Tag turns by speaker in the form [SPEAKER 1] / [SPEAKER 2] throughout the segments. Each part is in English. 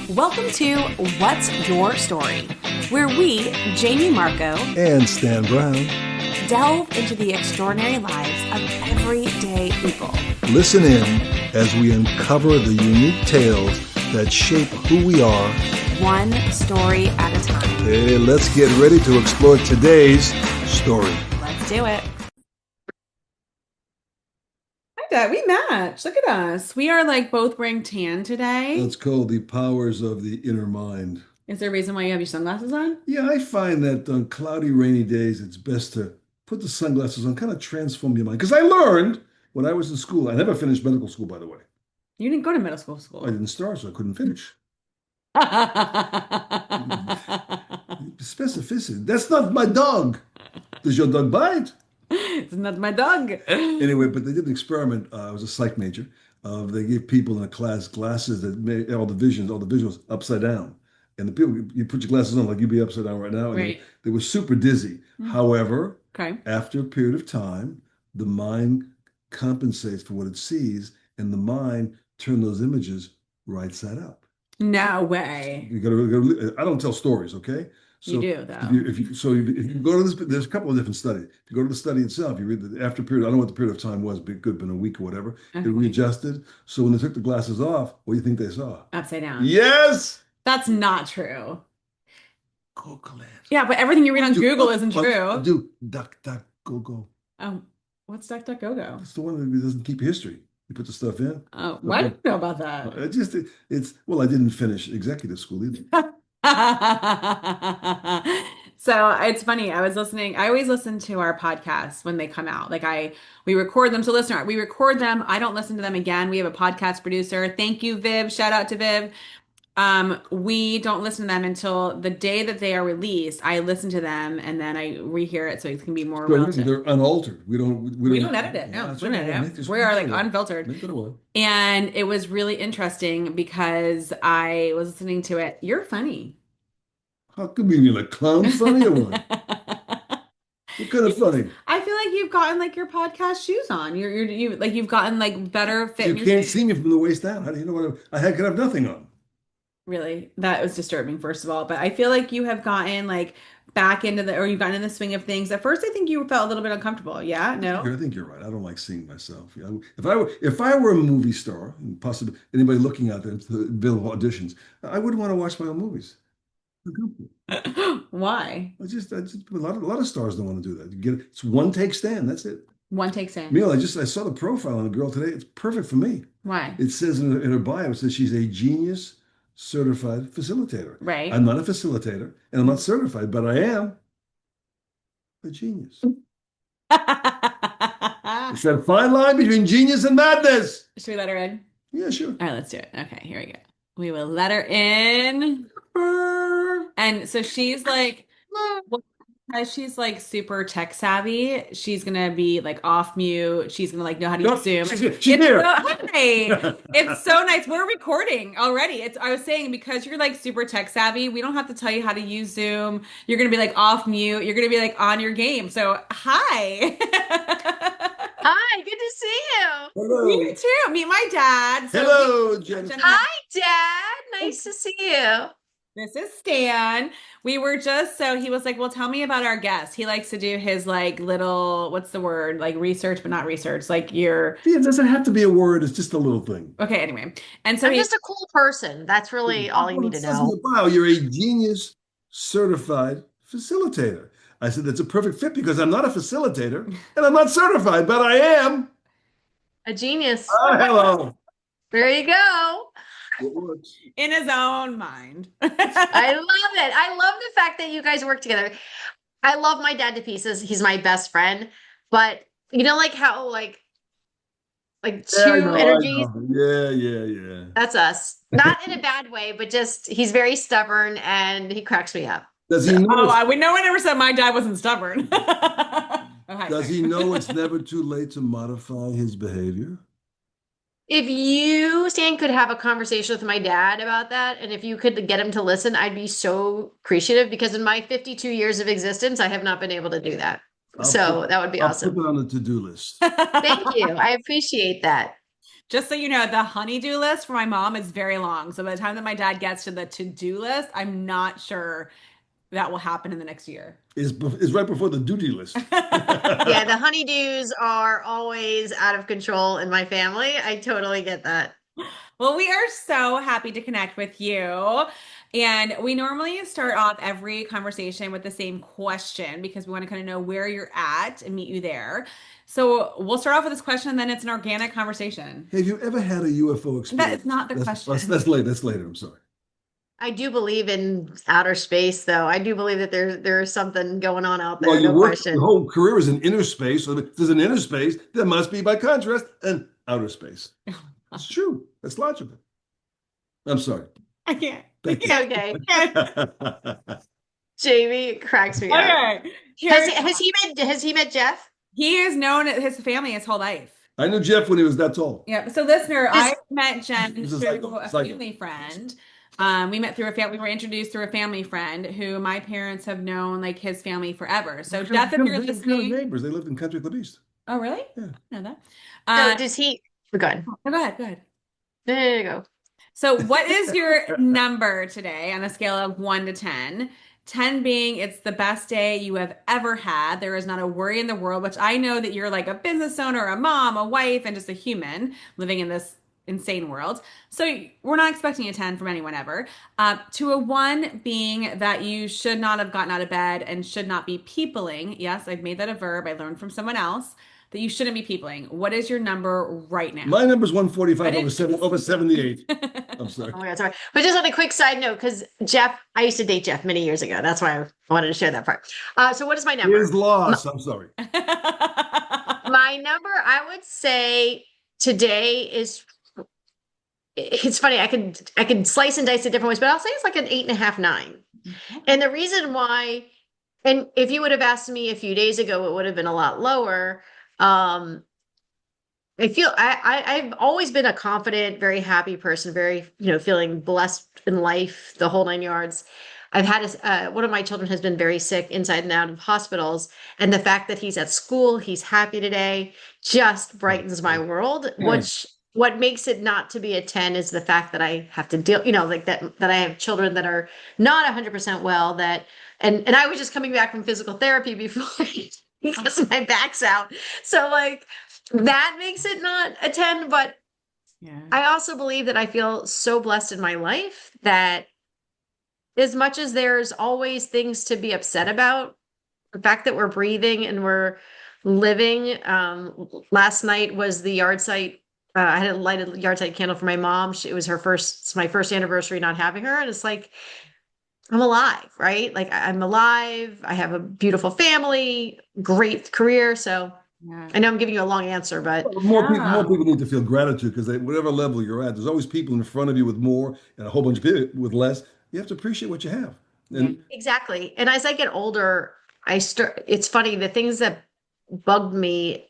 [SPEAKER 1] Welcome to What's Your Story, where we, Jaime Marco,
[SPEAKER 2] and Stan Brown,
[SPEAKER 1] delve into the extraordinary lives of everyday people.
[SPEAKER 2] Listen in as we uncover the unique tales that shape who we are,
[SPEAKER 1] one story at a time.
[SPEAKER 2] Hey, let's get ready to explore today's story.
[SPEAKER 1] Let's do it. Dad, we match. Look at us. We are like both wearing tan today.
[SPEAKER 2] That's called the powers of the inner mind.
[SPEAKER 1] Is there a reason why you have your sunglasses on?
[SPEAKER 2] Yeah, I find that on cloudy, rainy days, it's best to put the sunglasses on, kind of transform your mind. Because I learned when I was in school, I never finished medical school, by the way.
[SPEAKER 1] You didn't go to middle school.
[SPEAKER 2] I didn't start, so I couldn't finish. Specificity. That's not my dog. Does your dog bite?
[SPEAKER 1] It's not my dog.
[SPEAKER 2] Anyway, but they did an experiment. I was a psych major. They gave people in a class glasses that made all the visuals upside down. And the people, you put your glasses on like you'd be upside down right now. And
[SPEAKER 1] Right.
[SPEAKER 2] they were super dizzy. However,
[SPEAKER 1] Okay.
[SPEAKER 2] after a period of time, the mind compensates for what it sees, and the mind turns those images right side up.
[SPEAKER 1] No way.
[SPEAKER 2] You gotta, I don't tell stories, okay? So
[SPEAKER 1] You do, though.
[SPEAKER 2] if you go to this, there's a couple of different studies. If you go to the study itself, you read the after period. I don't know what the period of time was, but it could have been a week or whatever. It
[SPEAKER 1] Okay.
[SPEAKER 2] readjusted. So when they took the glasses off, what do you think they saw?
[SPEAKER 1] Upside down.
[SPEAKER 2] Yes.
[SPEAKER 1] That's not true.
[SPEAKER 2] Google it.
[SPEAKER 1] Yeah, but everything you read on Google isn't true.
[SPEAKER 2] Do duck, duck, go, go.
[SPEAKER 1] Oh, what's DuckDuckGo?
[SPEAKER 2] It's the one that doesn't keep history. You put the stuff in.
[SPEAKER 1] Oh, why do you know about that?
[SPEAKER 2] Well, I didn't finish executive school either.
[SPEAKER 1] So it's funny. I always listen to our podcasts when they come out. We record them. So listener, we record them. I don't listen to them again. We have a podcast producer. Thank you, Viv. Shout out to Viv. We don't listen to them until the day that they are released. I listen to them and then I rehear it so it can be more relative.
[SPEAKER 2] They're unaltered. We don't
[SPEAKER 1] edit it. No,
[SPEAKER 2] that's
[SPEAKER 1] we don't
[SPEAKER 2] right.
[SPEAKER 1] edit it. We are like unfiltered.
[SPEAKER 2] Make it a while.
[SPEAKER 1] And it was really interesting because I was listening to it. You're funny.
[SPEAKER 2] How come you're like clown funny or what? What kind of funny?
[SPEAKER 1] I feel like you've gotten like your podcast shoes on. You've gotten like better fit.
[SPEAKER 2] You can't see me from the waist down. How do you know what I could have nothing on?
[SPEAKER 1] Really, that was disturbing, first of all. But I feel like you have gotten like back into or you've gotten in the swing of things. At first, I think you felt a little bit uncomfortable. Yeah, no.
[SPEAKER 2] I think you're right. I don't like seeing myself. If I were a movie star, and possibly anybody looking out there to build auditions, I wouldn't want to watch my own movies.
[SPEAKER 1] Why?
[SPEAKER 2] A lot of stars don't want to do that. It's one take stand. That's it.
[SPEAKER 1] One take stand.
[SPEAKER 2] Neil, I saw the profile on a girl today. It's perfect for me.
[SPEAKER 1] Why?
[SPEAKER 2] It says in her bio, it says she's a genius certified facilitator.
[SPEAKER 1] Right.
[SPEAKER 2] I'm not a facilitator and I'm not certified, but I am a genius. It's that fine line between genius and madness.
[SPEAKER 1] Should we let her in?
[SPEAKER 2] Yeah, sure.
[SPEAKER 1] All right, let's do it. Okay, here we go. We will let her in. And so she's like, because she's like super tech savvy, she's gonna be like off mute. She's gonna like know how to use Zoom.
[SPEAKER 2] She's here.
[SPEAKER 1] Hi. It's so nice. We're recording already. I was saying because you're like super tech savvy, we don't have to tell you how to use Zoom. You're gonna be like off mute. You're gonna be like on your game. So hi.
[SPEAKER 3] Hi, good to see you.
[SPEAKER 2] Hello.
[SPEAKER 1] You too. Meet my dad. So
[SPEAKER 2] Hello, Jennifer.
[SPEAKER 3] Hi, Dad. Nice to see you.
[SPEAKER 1] this is Stan. We were he was like, well, tell me about our guest. He likes to do his like little, what's the word? Like research, but not research. Like
[SPEAKER 2] It doesn't have to be a word. It's just a little thing.
[SPEAKER 1] okay, anyway. And so
[SPEAKER 3] I'm just a cool person. That's really all you need to know.
[SPEAKER 2] Wow, you're a genius certified facilitator. I said that's a perfect fit because I'm not a facilitator and I'm not certified, but I am.
[SPEAKER 3] A genius.
[SPEAKER 2] Hello.
[SPEAKER 3] There you go.
[SPEAKER 2] It works.
[SPEAKER 1] in his own mind.
[SPEAKER 3] I love it. I love the fact that you guys work together. I love my dad to pieces. He's my best friend. But you know, like how like two energies.
[SPEAKER 2] Yeah.
[SPEAKER 3] That's us. Not in a bad way, but just he's very stubborn and he cracks me up.
[SPEAKER 2] Does he know?
[SPEAKER 1] No one ever said my dad wasn't stubborn.
[SPEAKER 2] Does he know it's never too late to modify his behavior?
[SPEAKER 3] If you, Stan, could have a conversation with my dad about that, and if you could get him to listen, I'd be so appreciative because in my 52 years of existence, I have not been able to do that. That would be awesome.
[SPEAKER 2] I'll put it on the to-do list.
[SPEAKER 3] Thank you. I appreciate that.
[SPEAKER 1] Just so you know, the honey-do list for my mom is very long. So by the time that my dad gets to the to-do list, I'm not sure that will happen in the next year.
[SPEAKER 2] Is right before the duty list.
[SPEAKER 3] Yeah, the honeydews are always out of control in my family. I totally get that.
[SPEAKER 1] Well, we are so happy to connect with you. And we normally start off every conversation with the same question because we want to kind of know where you're at and meet you there. So we'll start off with this question, and then it's an organic conversation.
[SPEAKER 2] Have you ever had a UFO
[SPEAKER 1] That
[SPEAKER 2] experience?
[SPEAKER 1] is not the question.
[SPEAKER 2] That's later. That's later. I'm sorry.
[SPEAKER 3] I do believe in outer space, though. I do believe that there's something going on out there,
[SPEAKER 2] Well,
[SPEAKER 3] no
[SPEAKER 2] your
[SPEAKER 3] question.
[SPEAKER 2] whole career is in inner space. So if there's an inner space, there must be, by contrast, an outer space. It's true. That's logical. I'm sorry.
[SPEAKER 1] I can't.
[SPEAKER 2] Thank
[SPEAKER 3] It's
[SPEAKER 2] you.
[SPEAKER 3] okay.
[SPEAKER 2] Okay.
[SPEAKER 3] Jamie cracks me up.
[SPEAKER 1] Okay.
[SPEAKER 3] Has he met Jeff?
[SPEAKER 1] He is known as his family his whole life.
[SPEAKER 2] I knew Jeff when he was that tall.
[SPEAKER 1] Yeah. So, listener, I
[SPEAKER 3] Is-
[SPEAKER 1] met Jen
[SPEAKER 2] This is
[SPEAKER 1] through a
[SPEAKER 2] psycho.
[SPEAKER 1] family friend. We met through a family. We were introduced through a family friend who my parents have known like his family forever. So, Jeff, if you're
[SPEAKER 2] They're
[SPEAKER 1] listening,
[SPEAKER 2] neighbors. They lived in Country Club East.
[SPEAKER 1] oh really?
[SPEAKER 2] Yeah.
[SPEAKER 1] I know that.
[SPEAKER 3] So does he? Go ahead.
[SPEAKER 1] Go ahead. Go ahead.
[SPEAKER 3] There you go.
[SPEAKER 1] So, what is your number today on a scale of 1 to 10? 10 being it's the best day you have ever had. There is not a worry in the world, which I know that you're like a business owner, a mom, a wife, and just a human living in this insane world. So, we're not expecting a 10 from anyone ever. To a 1 being that you should not have gotten out of bed and should not be peopling. Yes, I've made that a verb. I learned from someone else that you shouldn't be peopling. What is your number right now?
[SPEAKER 2] My number's 145
[SPEAKER 1] I didn't-
[SPEAKER 2] over 78. I'm sorry.
[SPEAKER 3] Oh my God, sorry. But just on a quick side note, because Jeff, I used to date Jeff many years ago. That's why I wanted to share that part. So what is my number?
[SPEAKER 2] Here's loss. I'm sorry.
[SPEAKER 3] My number, I would say today is. It's funny. I can slice and dice it different ways, but I'll say it's like an 8.5, 9. And the reason why, and if you would have asked me a few days ago, it would have been a lot lower. I've always been a confident, very happy person, very, feeling blessed in life, the whole 9 yards. I've had one of my children has been very sick inside and out of hospitals. And the fact that he's at school, he's happy today, just brightens my world, which what makes it not to be a 10 is the fact that I have to deal, like that I have children that are not 100% well and I was just coming back from physical therapy before because my back's out. So like that makes it not a 10, but
[SPEAKER 1] Yeah.
[SPEAKER 3] I also believe that I feel so blessed in my life that as much as there's always things to be upset about, the fact that we're breathing and we're living. Last night was the yard site. I had a lighted yard site candle for my mom. It was it's my first anniversary not having her. And it's like, I'm alive, right? Like I'm alive. I have a beautiful family, great career. So
[SPEAKER 1] Yeah.
[SPEAKER 3] I know I'm giving you a long answer, but
[SPEAKER 2] More people need to feel gratitude because whatever level you're at, there's always people in front of you with more and a whole bunch of people with less. You have to appreciate what you have. And
[SPEAKER 3] exactly. And as I get older, it's funny, the things that bugged me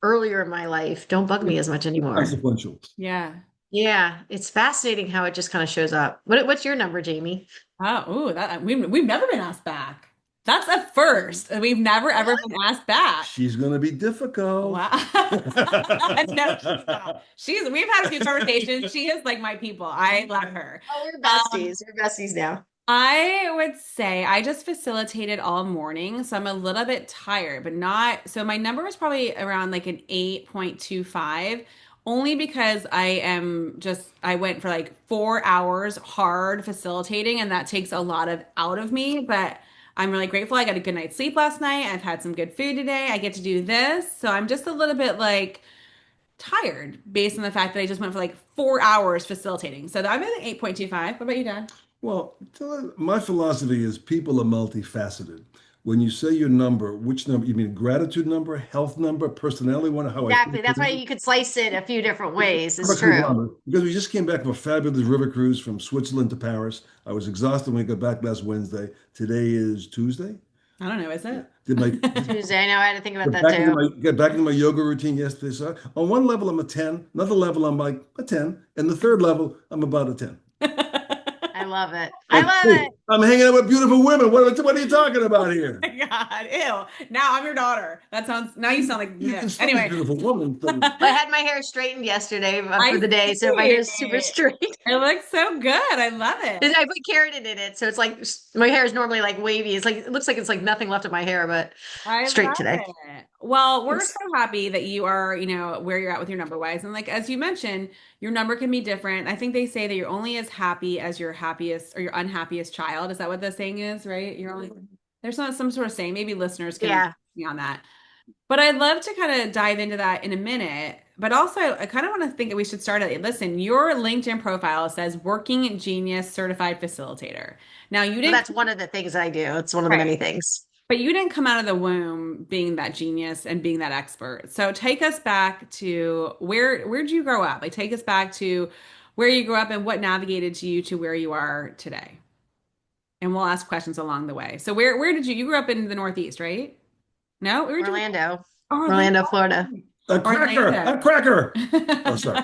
[SPEAKER 3] earlier in my life don't bug me as much anymore.
[SPEAKER 2] consequential.
[SPEAKER 1] Yeah.
[SPEAKER 3] Yeah, it's fascinating how it just kind of shows up. What's your number, Jamie?
[SPEAKER 1] Oh, that we've never been asked back. That's a first. We've never ever been asked back.
[SPEAKER 2] She's going to be difficult.
[SPEAKER 1] Wow. No, she's not. We've had a few conversations. She is like my people. I love her.
[SPEAKER 3] Oh, we're besties. We're besties now.
[SPEAKER 1] I would say I just facilitated all morning, so I'm a little bit tired, but not. So my number was probably around like an 8.25, only because I went for like 4 hours hard facilitating, and that takes a lot out of me, but I'm really grateful. I got a good night's sleep last night. I've had some good food today. I get to do this. So I'm just a little bit like tired based on the fact that I just went for like 4 hours facilitating. So I'm at an 8.25. What about you, Dad?
[SPEAKER 2] Well, my philosophy is people are multifaceted. When you say your number, which number? You mean gratitude number, health number, personality one? How
[SPEAKER 3] Exactly.
[SPEAKER 2] I
[SPEAKER 3] That's why you could slice it a few different ways. It's true.
[SPEAKER 2] Because we just came back from a fabulous river cruise from Switzerland to Paris. I was exhausted when we got back last Wednesday. Today is Tuesday.
[SPEAKER 1] I don't know. Is it?
[SPEAKER 3] Tuesday. I know. I had to think about that too.
[SPEAKER 2] Get back into my yoga routine yesterday. So on one level, I'm a 10. Another level, I'm like a 10. And the third level, I'm about a 10.
[SPEAKER 3] I love it. I
[SPEAKER 2] And
[SPEAKER 3] love
[SPEAKER 2] hey,
[SPEAKER 3] it.
[SPEAKER 2] I'm hanging out with beautiful women. What are you talking about here?
[SPEAKER 1] My God, ew. Now I'm your daughter. Now you sound like,
[SPEAKER 2] You
[SPEAKER 1] yeah.
[SPEAKER 2] can still be a
[SPEAKER 1] Anyway.
[SPEAKER 2] beautiful woman.
[SPEAKER 3] I had my hair straightened yesterday for
[SPEAKER 1] I
[SPEAKER 3] the day, so my hair
[SPEAKER 1] see.
[SPEAKER 3] is super straight.
[SPEAKER 1] It looks so good. I love it.
[SPEAKER 3] I put keratin in it, so it's like my hair is normally like wavy. It's like it looks like it's like nothing left of my hair, but
[SPEAKER 1] I
[SPEAKER 3] straight
[SPEAKER 1] love
[SPEAKER 3] today.
[SPEAKER 1] it. Well, we're
[SPEAKER 3] Thanks.
[SPEAKER 1] so happy that you are, where you're at with your number wise. And like as you mentioned, your number can be different. I think they say that you're only as happy as your happiest or your unhappiest child. Is that what the saying is, right? You're only there's not some sort of saying. Maybe listeners can
[SPEAKER 3] Yeah.
[SPEAKER 1] me on that. But I'd love to kind of dive into that in a minute. But also, I kind of want to think that we should start at listen, your LinkedIn profile says working genius certified facilitator. Now, you
[SPEAKER 3] Well,
[SPEAKER 1] didn't,
[SPEAKER 3] that's one of the things I do. It's one of the
[SPEAKER 1] right,
[SPEAKER 3] many things.
[SPEAKER 1] but you didn't come out of the womb being that genius and being that expert. So take us back to where'd you grow up? Like take us back to where you grew up and what navigated you to where you are today. And we'll ask questions along the way. So where did you grew up in the Northeast, right? No, where did you
[SPEAKER 3] Orlando,
[SPEAKER 1] Orlando.
[SPEAKER 3] Orlando, Florida.
[SPEAKER 2] A cracker, a
[SPEAKER 1] Orlando.
[SPEAKER 2] cracker. Oh, sorry.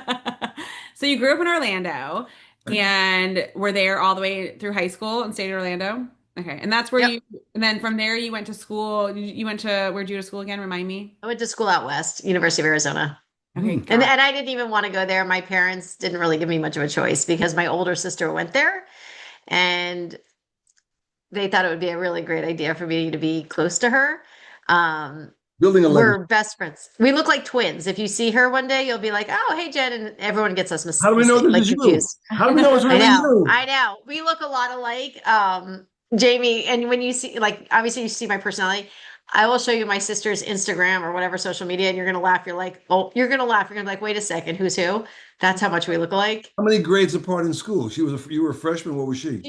[SPEAKER 1] So you grew up in Orlando and were there all the way through high school and stayed in Orlando? Okay. And that's where
[SPEAKER 3] Yep.
[SPEAKER 1] and then from there you went to school. You went to, where'd you go to school again? Remind me.
[SPEAKER 3] I went to school out west, University of Arizona.
[SPEAKER 1] Okay,
[SPEAKER 2] Hmm.
[SPEAKER 3] And
[SPEAKER 1] got
[SPEAKER 3] I didn't even want to go there. My parents didn't really give me much of a choice because my older sister went there and they thought it would be a really great idea for me to be close to her. Um,
[SPEAKER 2] Building a legacy.
[SPEAKER 3] we're best friends. We look like twins. If you see her one day, you'll be like, "Oh, hey, Jen," and everyone gets us
[SPEAKER 2] How do we know this
[SPEAKER 3] like
[SPEAKER 2] is you?
[SPEAKER 3] confused.
[SPEAKER 2] How do we know it's
[SPEAKER 3] I
[SPEAKER 2] really
[SPEAKER 3] know,
[SPEAKER 2] you?
[SPEAKER 3] I know. We look a lot alike, Jamie. And when you see, like, obviously, you see my personality. I will show you my sister's Instagram or whatever social media, and you're gonna laugh. You're like, "Oh, you're gonna laugh." You're gonna be like, "Wait a second, who's who?" That's how much we look alike.
[SPEAKER 2] How many grades apart in school? You were a freshman. What was she?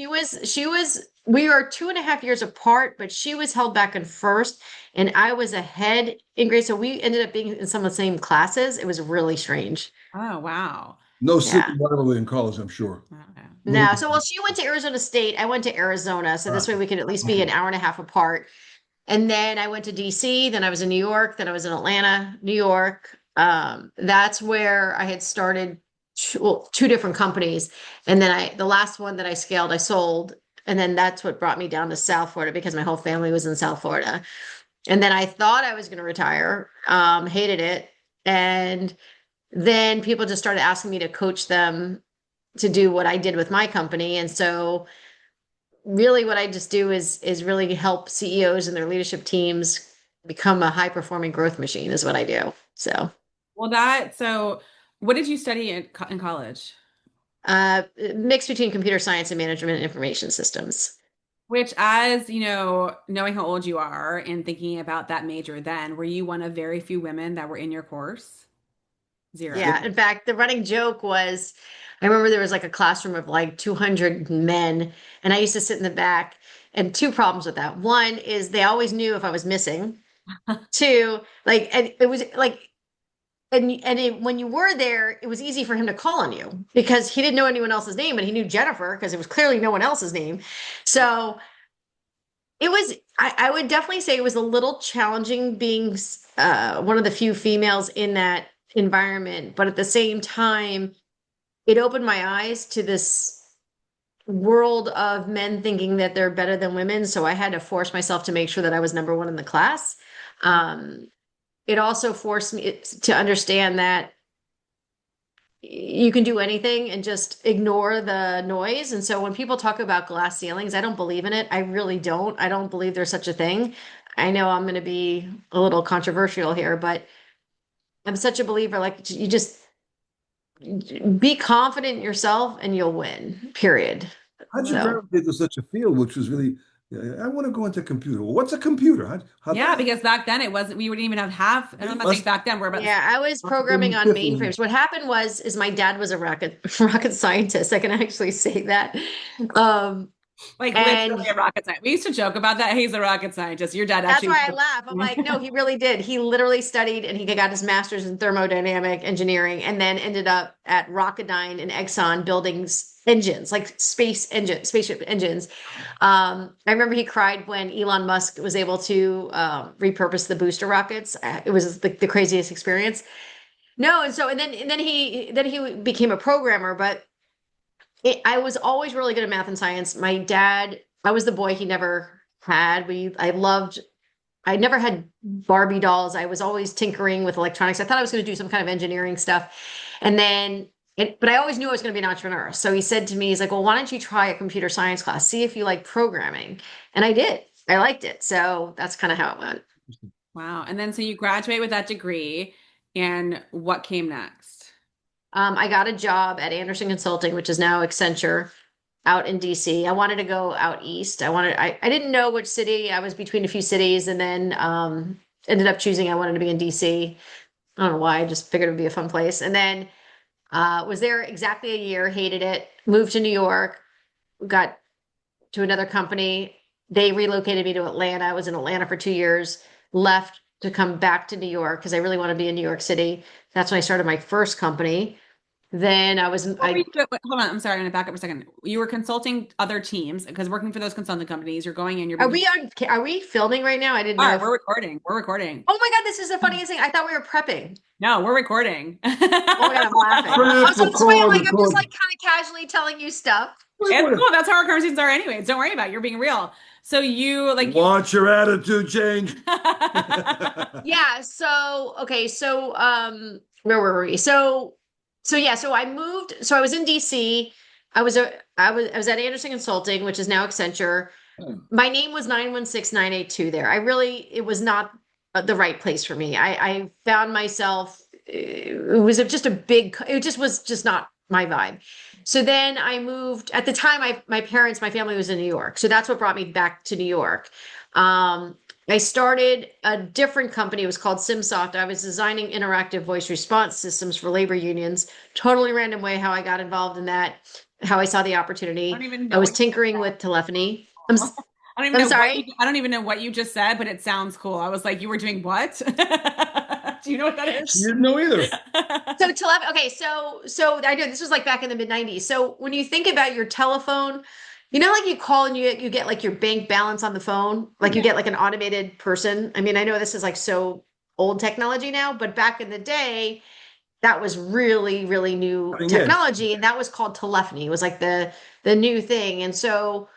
[SPEAKER 3] We were 2.5 years apart, but she was held back in first, and I was ahead in grade. So we ended up being in some of the same classes. It was really strange.
[SPEAKER 1] Oh, wow.
[SPEAKER 2] No
[SPEAKER 3] Yeah.
[SPEAKER 2] secret rivalry in college, I'm sure.
[SPEAKER 1] Okay.
[SPEAKER 3] No. So, well, she went to Arizona State. I went to Arizona. So this way we could at least be an hour and a half apart. And then I went to DC, then I was in New York, then I was in Atlanta, New York. That's where I had started two different companies. And then the last one that I scaled, I sold. And then that's what brought me down to South Florida because my whole family was in South Florida. And then I thought I was going to retire, hated it. And then people just started asking me to coach them to do what I did with my company. And so really what I just do is really help CEOs and their leadership teams become a high performing growth machine is what I do. So
[SPEAKER 1] So what did you study in college?
[SPEAKER 3] mix between computer science and management and information systems.
[SPEAKER 1] Which, as you know, knowing how old you are and thinking about that major then, were you one of very few women that were in your course? Zero.
[SPEAKER 3] Yeah. In fact, the running joke was I remember there was like a classroom of like 200 men, and I used to sit in the back. And two problems with that. One is they always knew if I was missing. Two, like, and it was like, when you were there, it was easy for him to call on you because he didn't know anyone else's name, but he knew Jennifer because it was clearly no one else's name. So it was, I would definitely say it was a little challenging being one of the few females in that environment. But at the same time, it opened my eyes to this world of men thinking that they're better than women. So I had to force myself to make sure that I was number one in the class. It also forced me to understand that you can do anything and just ignore the noise. And so when people talk about glass ceilings, I don't believe in it. I really don't. I don't believe there's such a thing. I know I'm going to be a little controversial here, but I'm such a believer. Like you just be confident in yourself and you'll win, period.
[SPEAKER 2] How'd you
[SPEAKER 3] So,
[SPEAKER 2] gravitate to such a field, which was really, I want to go into computer. Well, what's a computer?
[SPEAKER 1] Yeah, because back then it wasn't, we wouldn't even have half, I'm not saying back then, we're about
[SPEAKER 3] yeah, I was programming on mainframes. What happened is my dad was a rocket scientist. I can actually say that.
[SPEAKER 1] like
[SPEAKER 3] And
[SPEAKER 1] literally a rocket scientist. We used to joke about that. He's a rocket scientist. Your dad
[SPEAKER 3] that's
[SPEAKER 1] actually
[SPEAKER 3] why I laugh. I'm like, no, he really did. He literally studied and he got his master's in thermodynamic engineering and then ended up at Rocketdyne and Exxon building engines, like spaceship engines. I remember he cried when Elon Musk was able to repurpose the booster rockets. It was the craziest experience. No, and then he became a programmer, but I was always really good at math and science. My dad, I was the boy he never had. I never had Barbie dolls. I was always tinkering with electronics. I thought I was going to do some kind of engineering stuff. And then, but I always knew I was going to be an entrepreneur. So he said to me, he's like, well, why don't you try a computer science class? See if you like programming. And I did. I liked it. So that's kind of how it went.
[SPEAKER 1] Wow. And then so you graduate with that degree, and what came next?
[SPEAKER 3] I got a job at Anderson Consulting, which is now Accenture, out in DC. I wanted to go out east. I didn't know which city. I was between a few cities and then ended up choosing I wanted to be in DC. I don't know why. I just figured it would be a fun place. And then was there exactly a year, hated it, moved to New York, got to another company. They relocated me to Atlanta. I was in Atlanta for 2 years, left to come back to New York because I really want to be in New York City. That's when I started my first company. Then
[SPEAKER 1] What were you doing? Hold on, I'm sorry, I'm gonna back up for a second. You were consulting other teams because working for those consulting companies, you're going in, you're
[SPEAKER 3] are
[SPEAKER 1] being,
[SPEAKER 3] are we filming right now? I didn't
[SPEAKER 1] all
[SPEAKER 3] know
[SPEAKER 1] right,
[SPEAKER 3] if,
[SPEAKER 1] we're recording. We're recording.
[SPEAKER 3] oh my God, this is the funniest thing. I thought we were prepping.
[SPEAKER 1] No, we're recording.
[SPEAKER 3] Oh my God, I'm laughing.
[SPEAKER 2] Prep,
[SPEAKER 3] So that's why
[SPEAKER 2] record,
[SPEAKER 3] I'm just
[SPEAKER 2] record.
[SPEAKER 3] like kind of casually telling you stuff.
[SPEAKER 1] It's cool. That's how our conversations are anyways. Don't worry about it. You're being real. So you like you
[SPEAKER 2] Watch your attitude change.
[SPEAKER 3] Yeah. So, okay. So, where were we? So yeah, so I moved, so I was in DC. I was at Anderson Consulting, which is now Accenture. My name was 916982 there. It was not the right place for me. I found myself, it was just a big, it just was just not my vibe. So then I moved, at the time, my family was in New York. So that's what brought me back to New York. I started a different company. It was called SimSoft. I was designing interactive voice response systems for labor unions. Totally random way how I got involved in that, how I saw the
[SPEAKER 1] I
[SPEAKER 3] opportunity.
[SPEAKER 1] don't even
[SPEAKER 3] I
[SPEAKER 1] know
[SPEAKER 3] was
[SPEAKER 1] what you just
[SPEAKER 3] tinkering
[SPEAKER 1] said.
[SPEAKER 3] with telephony.
[SPEAKER 1] I don't even
[SPEAKER 3] I'm
[SPEAKER 1] know what
[SPEAKER 3] sorry.
[SPEAKER 1] I don't even know what you just said, but it sounds cool. I was like, you were doing what? Do you know what that
[SPEAKER 2] She
[SPEAKER 1] is?
[SPEAKER 2] didn't know either.
[SPEAKER 3] So okay, so I know this was like back in the mid 90s. So when you think about your telephone, like you call and you get like your bank balance on the phone, like you
[SPEAKER 1] Yeah.
[SPEAKER 3] get like an automated person. I mean, I know this is like so old technology now, but back in the day, that was really, really new
[SPEAKER 2] Cutting edge.
[SPEAKER 3] technology, and that was called telephony. It was like the new thing. And so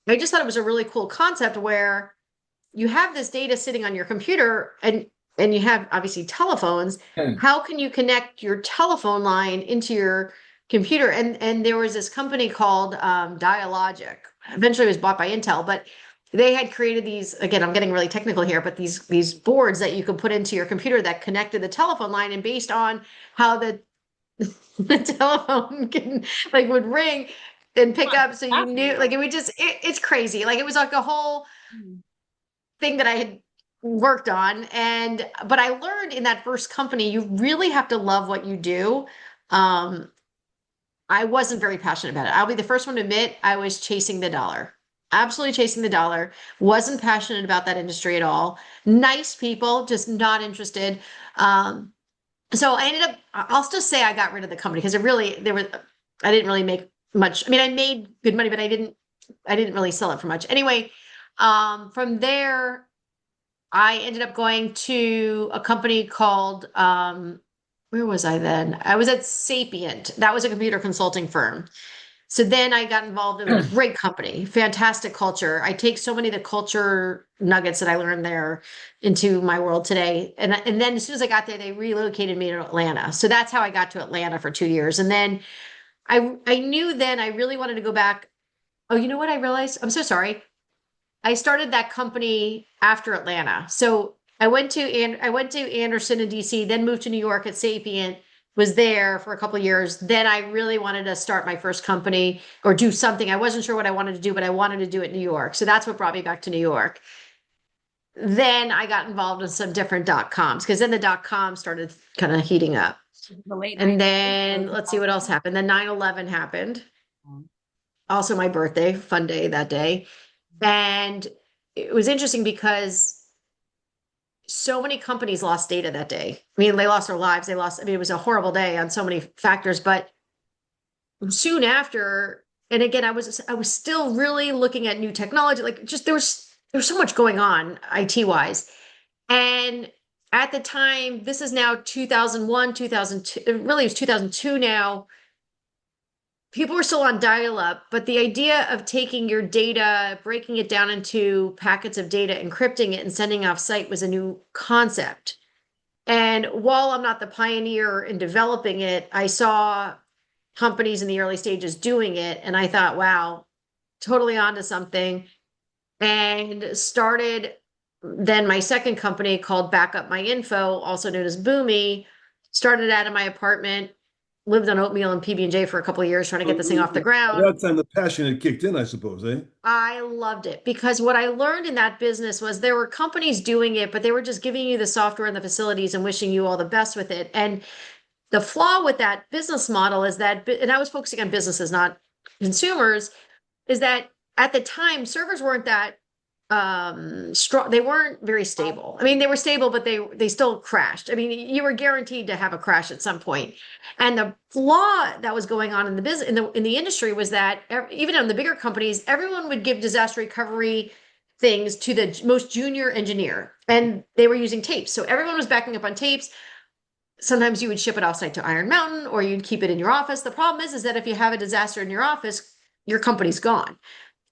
[SPEAKER 3] I just thought it was a really cool concept where you have this data sitting on your computer and you have obviously telephones. How can you connect your telephone line into your computer? And there was this company called Dialogic. Eventually it was bought by Intel, but they had created these, again, I'm getting really technical here, but these boards that you could put into your computer that connected the telephone line, and based on how the telephone would ring and pick up, so you knew, like, it would just it's crazy. Like, it was like a whole thing that I had worked on. But I learned in that first company, you really have to love what you do. Um, I wasn't very passionate about it. I'll be the first one to admit I was chasing the dollar. Absolutely chasing the dollar. Wasn't passionate about that industry at all. Nice people, just not interested. So I ended up, I'll still say I got rid of the company because I didn't really make much. I mean, I made good money, but I didn't really sell it for much. Anyway, from there, I ended up going to a company called, where was I then? I was at Sapient. That was a computer consulting firm. So then I got involved in a great company, fantastic culture. I take so many of the culture nuggets that I learned there into my world today. And then as soon as I got there, they relocated me to Atlanta. So that's how I got to Atlanta for 2 years. And then I knew then I really wanted to go back. Oh, you know what I realized? I'm so sorry. I started that company after Atlanta. So I went to Anderson in DC, then moved to New York at Sapient, was there for a couple of years. Then I really wanted to start my first company or do something. I wasn't sure what I wanted to do, but I wanted to do it in New York. So that's what brought me back to New York. Then I got involved in some different .coms because then the .com started kind of heating up.
[SPEAKER 1] The late
[SPEAKER 3] And
[SPEAKER 1] 90s.
[SPEAKER 3] then let's see what else happened. Then 9/11 happened. Also my birthday, fun day that day. And it was interesting because so many companies lost data that day. I mean, they lost their lives. I mean, it was a horrible day on so many factors, but soon after, and again, I was still really looking at new technology. Like, just there was so much going on IT wise. And at the time, this is now 2001, 2002, it really was 2002 now. people were still on dial-up, but the idea of taking your data, breaking it down into packets of data, encrypting it, and sending off site was a new concept. And while I'm not the pioneer in developing it, I saw companies in the early stages doing it, and I thought, wow, totally onto something. And started then my second company called Backup My Info, also known as Boomy, started out of my apartment, lived on oatmeal and PB&J for a couple of years trying to get this thing off the
[SPEAKER 2] By
[SPEAKER 3] ground.
[SPEAKER 2] that time, the passion had kicked in, I suppose, eh?
[SPEAKER 3] I loved it because what I learned in that business was there were companies doing it, but they were just giving you the software and the facilities and wishing you all the best with it. And the flaw with that business model is that, and I was focusing on businesses, not consumers, is that at the time servers weren't that strong. They weren't very stable. I mean, they were stable, but they still crashed. I mean, you were guaranteed to have a crash at some point. And the flaw that was going on in the business in the industry was that even in the bigger companies, everyone would give disaster recovery things to the most junior engineer, and they were using tapes. So everyone was backing up on tapes. Sometimes you would ship it offsite to Iron Mountain, or you'd keep it in your office. The problem is that if you have a disaster in your office, your company's gone.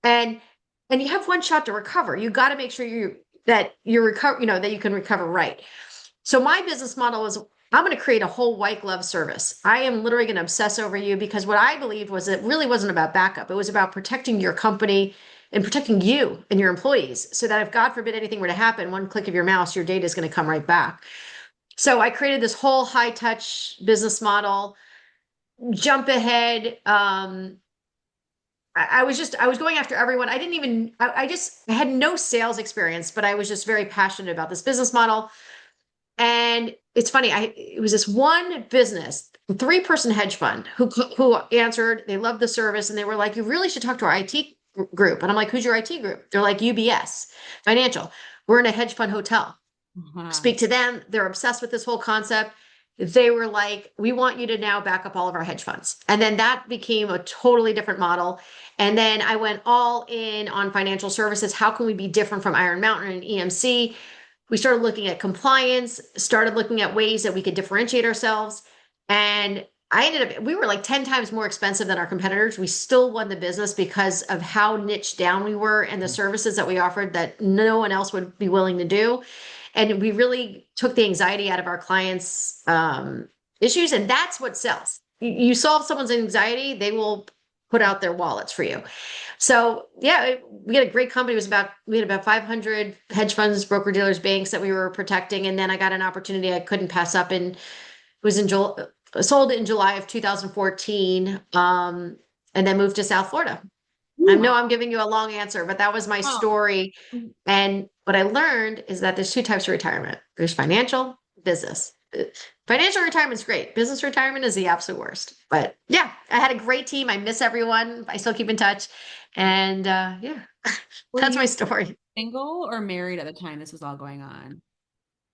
[SPEAKER 3] And you have one shot to recover. You got to make sure that you recover, that you can recover right. So my business model was, I'm going to create a whole white glove service. I am literally going to obsess over you, because what I believed was it really wasn't about backup. It was about protecting your company and protecting you and your employees, so that if God forbid anything were to happen, one click of your mouse, your data is going to come right back. So I created this whole high touch business model. Jump ahead. I was going after everyone. I had no sales experience, but I was just very passionate about this business model. And it's funny, it was this one business, 3-person hedge fund who answered. They loved the service, and they were like, you really should talk to our IT group. And I'm like, who's your IT group? They're like, UBS Financial. We're in a hedge fund hotel.
[SPEAKER 1] Wow.
[SPEAKER 3] Speak to them. They're obsessed with this whole concept. They were like, we want you to now back up all of our hedge funds. And then that became a totally different model. And then I went all in on financial services. How can we be different from Iron Mountain and EMC? We started looking at compliance, started looking at ways that we could differentiate ourselves. And we were like 10 times more expensive than our competitors. We still won the business because of how niche down we were and the services that we offered that no one else would be willing to do. And we really took the anxiety out of our clients' issues. And that's what sells. You solve someone's anxiety, they will put out their wallets for you. So yeah, we had a great company. We had about 500 hedge funds, broker dealers, banks that we were protecting. And then I got an opportunity I couldn't pass up, and sold it in July of 2014, and then moved to South Florida. I know I'm giving you a long answer, but that was my story. And what I learned is that there's 2 types of retirement. There's financial, business. Financial retirement is great. Business retirement is the absolute worst. But yeah, I had a great team. I miss everyone. I still keep in touch. And yeah, that's my story.
[SPEAKER 1] Single or married at the time this was all going on?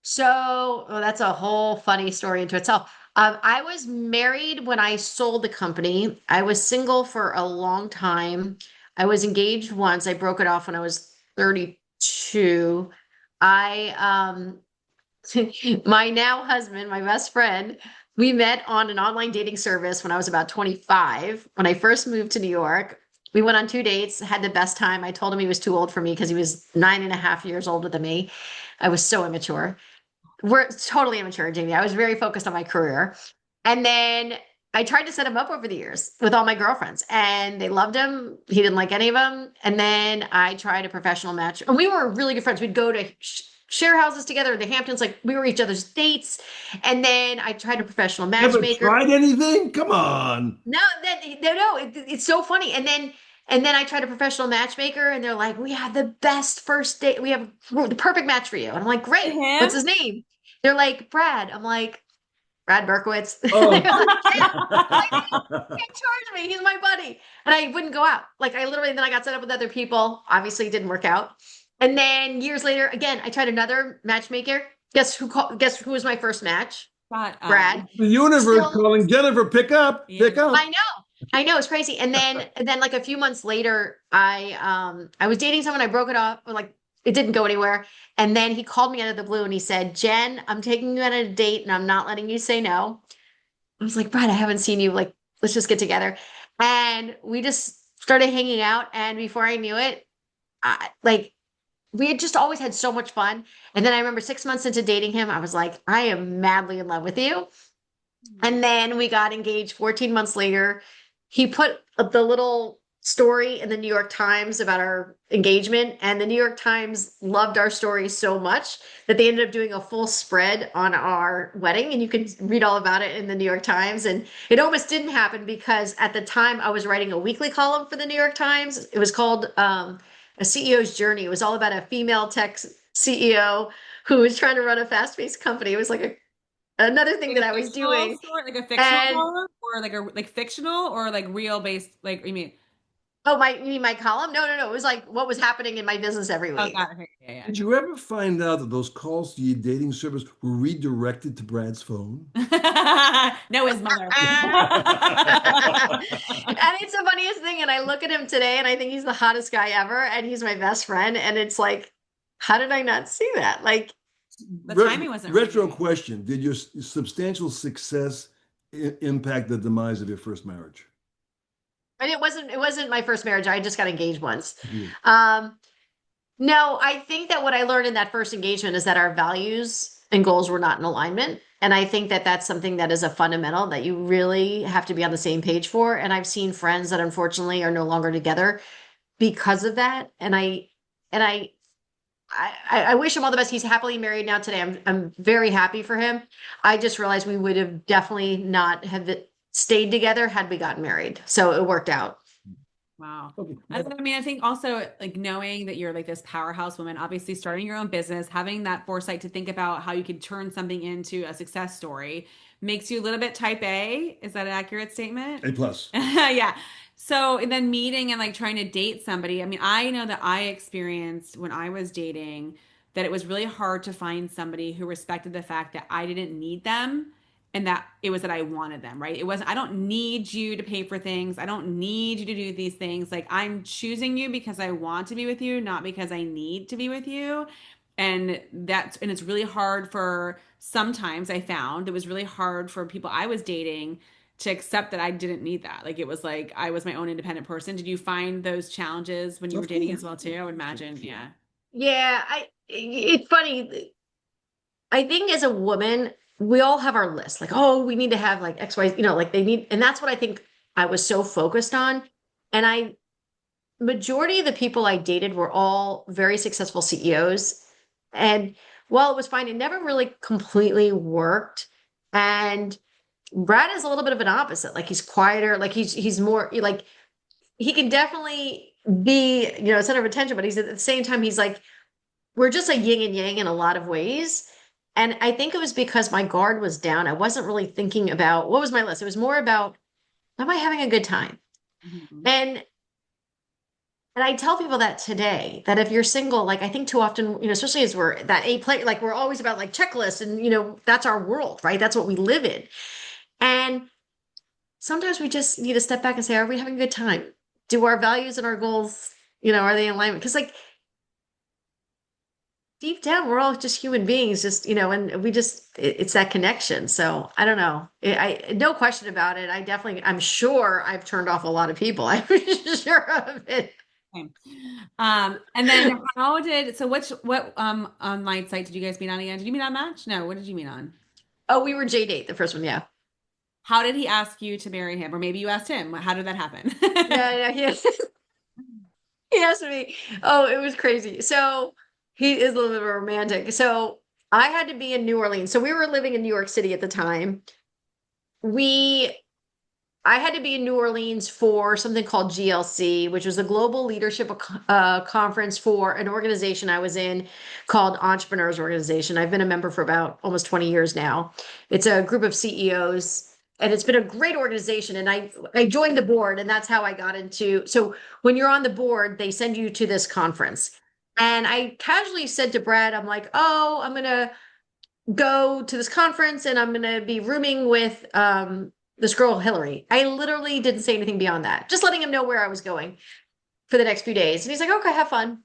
[SPEAKER 3] So that's a whole funny story into itself. I was married when I sold the company. I was single for a long time. I was engaged once. I broke it off when I was 32. My now husband, my best friend, we met on an online dating service when I was about 25. When I first moved to New York, we went on 2 dates, had the best time. I told him he was too old for me because he was 9.5 years older than me. I was so immature. We're totally immature, Jamie. I was very focused on my career. And then I tried to set him up over the years with all my girlfriends, and they loved him. He didn't like any of them. And then I tried a professional match, and we were really good friends. We'd go to share houses together in the Hamptons, like we were each other's dates. And then I tried a professional
[SPEAKER 2] Never
[SPEAKER 3] matchmaker.
[SPEAKER 2] tried anything? Come on.
[SPEAKER 3] No, it's so funny. And then I tried a professional matchmaker, and they're like, we have the best first date. We have the perfect match for you. And I'm like, great. What's his name? They're like, Brad. I'm like, Brad Berkowitz.
[SPEAKER 2] Oh.
[SPEAKER 3] Like, can't charge me. He's my buddy. And I wouldn't go out. Like then I got set up with other people. Obviously it didn't work out. And then years later, again, I tried another matchmaker. Guess who was my first match? Brad.
[SPEAKER 2] The universe calling Jennifer, pick up.
[SPEAKER 3] I know, it's crazy. And then like a few months later, I was dating someone. I broke it off. Like it didn't go anywhere. And then he called me out of the blue and he said, Jen, I'm taking you on a date and I'm not letting you say no. I was like, Brad, I haven't seen you. Like, let's just get together. And we just started hanging out. And before I knew it, like we had just always had so much fun. And then I remember 6 months into dating him, I was like, I am madly in love with you. And then we got engaged 14 months later. He put the little story in the New York Times about our engagement, and the New York Times loved our story so much that they ended up doing a full spread on our wedding. And you can read all about it in the New York Times. And it almost didn't happen because at the time I was writing a weekly column for the New York Times. It was called A CEO's Journey. It was all about a female tech CEO who was trying to run a fast-paced company. It was like another thing
[SPEAKER 1] Like
[SPEAKER 3] that
[SPEAKER 1] a
[SPEAKER 3] I was
[SPEAKER 1] fictional
[SPEAKER 3] doing.
[SPEAKER 1] story, like a fictional
[SPEAKER 3] And
[SPEAKER 1] column, or like fictional, or like real based, like you mean?
[SPEAKER 3] oh, you mean my column? No, no, no. It was like what was happening in my business every
[SPEAKER 1] Oh,
[SPEAKER 3] week.
[SPEAKER 1] got it. Okay, yeah,
[SPEAKER 2] Did you ever find out that those calls to your dating service were redirected to Brad's phone?
[SPEAKER 1] yeah. No, his mother.
[SPEAKER 3] And it's the funniest thing. And I look at him today and I think he's the hottest guy ever. And he's my best friend. And it's like, how did I not see that? Like,
[SPEAKER 1] The timing wasn't right,
[SPEAKER 2] Retro
[SPEAKER 1] maybe.
[SPEAKER 2] question: did your substantial success impact the demise of your first marriage?
[SPEAKER 3] and it wasn't my first marriage. I just got engaged once.
[SPEAKER 2] Yeah.
[SPEAKER 3] Um, no, I think that what I learned in that first engagement is that our values and goals were not in alignment. And I think that that's something that is a fundamental that you really have to be on the same page for. And I've seen friends that unfortunately are no longer together because of that. And I wish him all the best. He's happily married now today. I'm very happy for him. I just realized we would have definitely not have stayed together had we gotten married. So it worked out.
[SPEAKER 1] Wow.
[SPEAKER 2] Okay.
[SPEAKER 1] And I mean, I think also like knowing that you're like this powerhouse woman, obviously starting your own business, having that foresight to think about how you could turn something into a success story makes you a little bit type A. Is that an accurate statement?
[SPEAKER 2] A plus.
[SPEAKER 1] Yeah. So and then meeting and like trying to date somebody. I mean, I know that I experienced when I was dating that it was really hard to find somebody who respected the fact that I didn't need them and that it was that I wanted them, right? It wasn't, I don't need you to pay for things. I don't need you to do these things. Like I'm choosing you because I want to be with you, not because I need to be with you. And it's really hard for sometimes I found it was really hard for people I was dating to accept that I didn't need that. Like it was like I was my own independent person. Did you find those challenges when you were
[SPEAKER 2] Of
[SPEAKER 1] dating
[SPEAKER 2] course.
[SPEAKER 1] as well too? I would
[SPEAKER 2] Sure,
[SPEAKER 1] imagine.
[SPEAKER 2] sure.
[SPEAKER 1] Yeah.
[SPEAKER 3] Yeah, it's funny. I think as a woman, we all have our list. Like, oh, we need to have like X, Y, like they need, and that's what I think I was so focused on. And majority of the people I dated were all very successful CEOs. And while it was fine, it never really completely worked. And Brad is a little bit of an opposite. Like he's quieter, like he's more like he can definitely be, center of attention, but he's at the same time, he's like, we're just a yin and yang in a lot of ways. And I think it was because my guard was down. I wasn't really thinking about what was my list. It was more about, am I having a good time?
[SPEAKER 1] Mhm.
[SPEAKER 3] And and I tell people that today, that if you're single, like I think too often, especially as we're that A play, like we're always about like checklists and that's our world, right? That's what we live in. And sometimes we just need to step back and say, are we having a good time? Do our values and our goals, are they in alignment? Because like deep down, we're all just human beings, just, and we just, it's that connection. So I don't know. No question about it. I'm sure I've turned off a lot of people. I'm sure of it.
[SPEAKER 1] Okay. And then what online site did you guys meet on again? Did you meet on Match? No, what did you meet on?
[SPEAKER 3] Oh, we were J-Date, the first one. Yeah.
[SPEAKER 1] How did he ask you to marry him? Or maybe you asked him. How did that happen?
[SPEAKER 3] Yeah, yeah, he asked me. Oh, it was crazy. So he is a little bit of a romantic. So I had to be in New Orleans. So we were living in New York City at the time. We I had to be in New Orleans for something called GLC, which was a global leadership conference for an organization I was in called Entrepreneurs Organization. I've been a member for about almost 20 years now. It's a group of CEOs, and it's been a great organization. And I joined the board, and that's how I got into. So when you're on the board, they send you to this conference. And I casually said to Brad, I'm like, oh, I'm gonna go to this conference and I'm gonna be rooming with this girl Hillary. I literally didn't say anything beyond that, just letting him know where I was going for the next few days. And he's like, okay, have fun.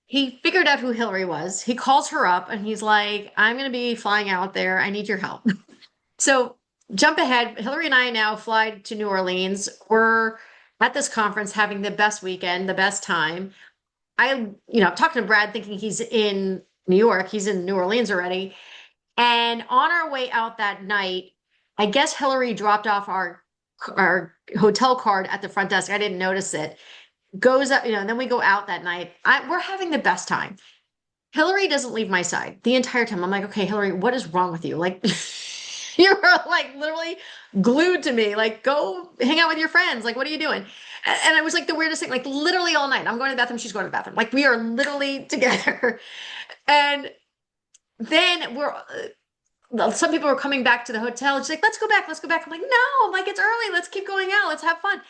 [SPEAKER 3] He figured out who Hillary was. He calls her up and he's like, I'm gonna be flying out there. I need your help. So jump ahead. Hillary and I now fly to New Orleans. We're at this conference having the best weekend, the best time. I'm talking to Brad thinking he's in New York. He's in New Orleans already. And on our way out that night, I guess Hillary dropped off our hotel card at the front desk. I didn't notice it. Goes up, and then we go out that night. We're having the best time. Hillary doesn't leave my side the entire time. I'm like, okay, Hillary, what is wrong with you? Like, you were like literally glued to me. Like, go hang out with your friends. Like, what are you doing? And it was like the weirdest thing. Like, literally all night. I'm going to the bathroom. She's going to the bathroom. Like, we are literally together. And then some people were coming back to the hotel. She's like, let's go back. Let's go back. I'm like, no. I'm like, it's early. Let's keep going out. Let's have fun.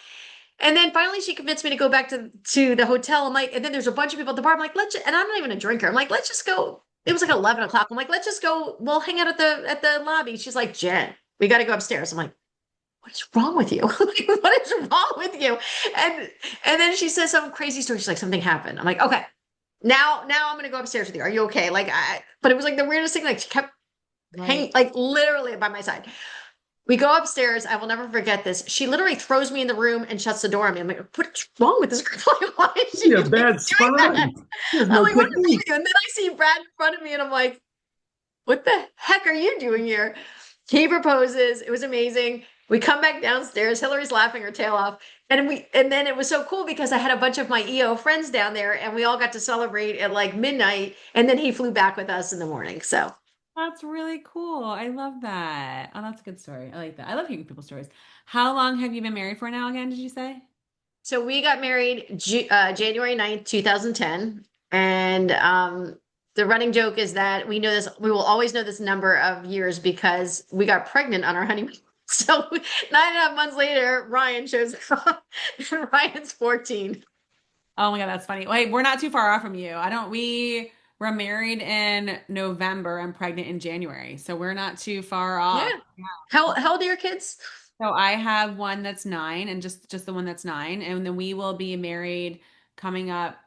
[SPEAKER 3] And then finally she convinced me to go back to the hotel. I'm like, and then there's a bunch of people at the bar. I'm like, and I'm not even a drinker. I'm like, let's just go. It was like 11 o'clock. I'm like, let's just go. We'll hang out at the lobby. She's like, Jen, we got to go upstairs. I'm like, what is wrong with you? What is wrong with you? And then she says some crazy story. She's like, something happened. I'm like, okay, now I'm going to go upstairs with you. Are you okay? But it was like the weirdest thing. Like she kept hanging, like literally by my side. We go upstairs. I will never forget this. She literally throws me in the room and shuts the door on me. I'm like, what's wrong with this girl? Like, why is she
[SPEAKER 2] a bad spot.
[SPEAKER 3] I'm like, what is wrong with you? And then I see Brad in front of me and I'm like, what the heck are you doing here? He proposes. It was amazing. We come back downstairs. Hillary's laughing her tail off. And then it was so cool because I had a bunch of my EO friends down there and we all got to celebrate at like midnight. And then he flew back with us in the morning. So
[SPEAKER 1] That's really cool. I love that. Oh, that's a good story. I like that. I love hearing people's stories. How long have you been married for now again, did you say?
[SPEAKER 3] So we got married January 9th, 2010. And the running joke is that we will always know this number of years because we got pregnant on our honeymoon. So 9.5 months later, Ryan shows up. Ryan's 14.
[SPEAKER 1] Oh my God, that's funny. Wait, we're not too far off from you. We were married in November and pregnant in January. So we're not too far off.
[SPEAKER 3] Yeah. How old are your kids?
[SPEAKER 1] So I have one that's 9 and just the one that's 9. And then we will be married coming up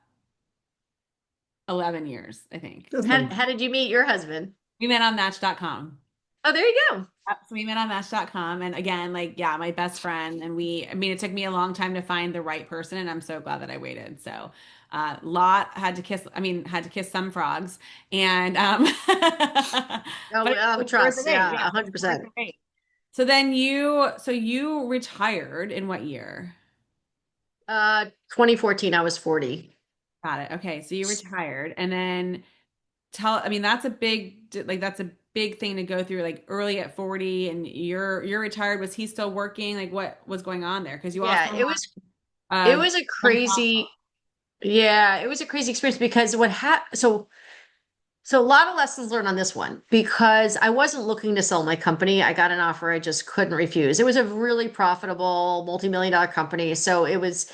[SPEAKER 1] 11 years, I think.
[SPEAKER 2] That's
[SPEAKER 3] How did you meet your husband?
[SPEAKER 1] We met on Match.com.
[SPEAKER 3] Oh, there you go.
[SPEAKER 1] So we met on Match.com. And again, like, yeah, my best friend. And it took me a long time to find the right person. And I'm so glad that I waited. So Lot had to kiss some frogs. And
[SPEAKER 3] We trust. Yeah, 100%.
[SPEAKER 1] So then you retired in what year?
[SPEAKER 3] 2014, I was 40.
[SPEAKER 1] Got it. Okay. So you retired and then that's a big thing to go through, like early at 40 and you're retired. Was he still working? Like what was going on there? Because
[SPEAKER 3] It was a crazy, it was a crazy experience because what happened, so a lot of lessons learned on this one because I wasn't looking to sell my company. I got an offer I just couldn't refuse. It was a really profitable multi-million-dollar company. So it was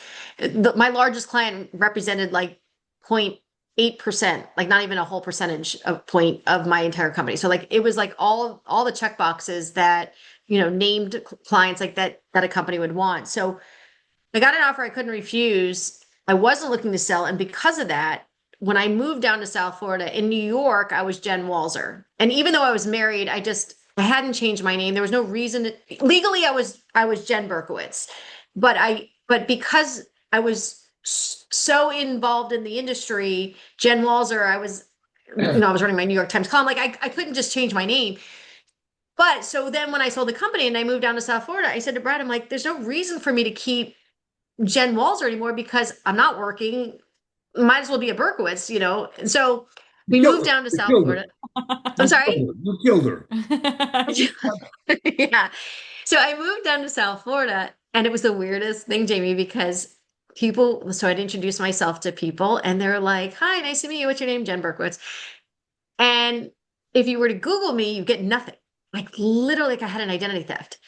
[SPEAKER 3] my largest client represented like 0.8%, like not even a whole percentage of point of my entire company. So like it was like all the check boxes that, named clients like that a company would want. So I got an offer I couldn't refuse. I wasn't looking to sell. And because of that, when I moved down to South Florida, in New York, I was Jen Walzer. And even though I was married, I hadn't changed my name. There was no reason legally I was Jen Berkowitz. But because I was so involved in the industry, Jen Walzer, I was running my New York Times column. Like I couldn't just change my name. But so then when I sold the company and I moved down to South Florida, I said to Brad, I'm like, there's no reason for me to keep Jen Walzer anymore because I'm not working. Might as well be a Berkowitz, And so we moved down to South Florida. I'm sorry?
[SPEAKER 2] You killed her.
[SPEAKER 3] Yeah. So I moved down to South Florida and it was the weirdest thing, Jamie, because so I'd introduce myself to people and they're like, hi, nice to meet you. What's your name? Jen Berkowitz. And if you were to Google me, you get nothing. Like literally, like I had an identity theft.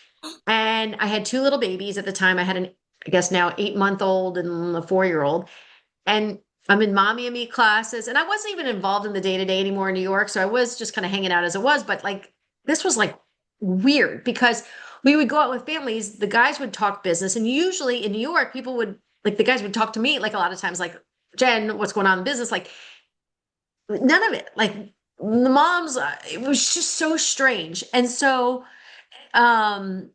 [SPEAKER 3] And I had 2 little babies at the time. I had I guess now 8-month-old and a 4-year-old. And I'm in mommy and me classes. And I wasn't even involved in the day-to-day anymore in New York. So I was just kind of hanging out as it was. But like, this was like weird because we would go out with families. The guys would talk business. And usually in New York, the guys would talk to me like a lot of times, like, Jen, what's going on in business? Like none of it. Like the moms, it was just so strange. And so um,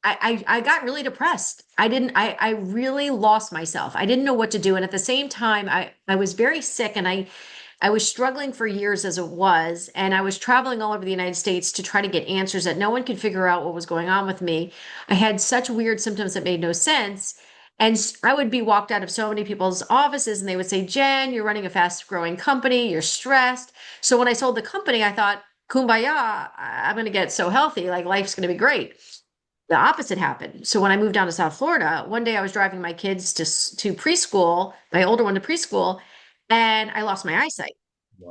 [SPEAKER 3] I got really depressed. I really lost myself. I didn't know what to do. And at the same time, I was very sick and I was struggling for years as it was. And I was traveling all over the United States to try to get answers that no one could figure out what was going on with me. I had such weird symptoms that made no sense. And I would be walked out of so many people's offices and they would say, Jen, you're running a fast growing company. You're stressed. So when I sold the company, I thought, kumbaya, I'm going to get so healthy. Like life's going to be great. The opposite happened. So when I moved down to South Florida, one day I was driving my kids to preschool, my older one to preschool, and I lost my eyesight.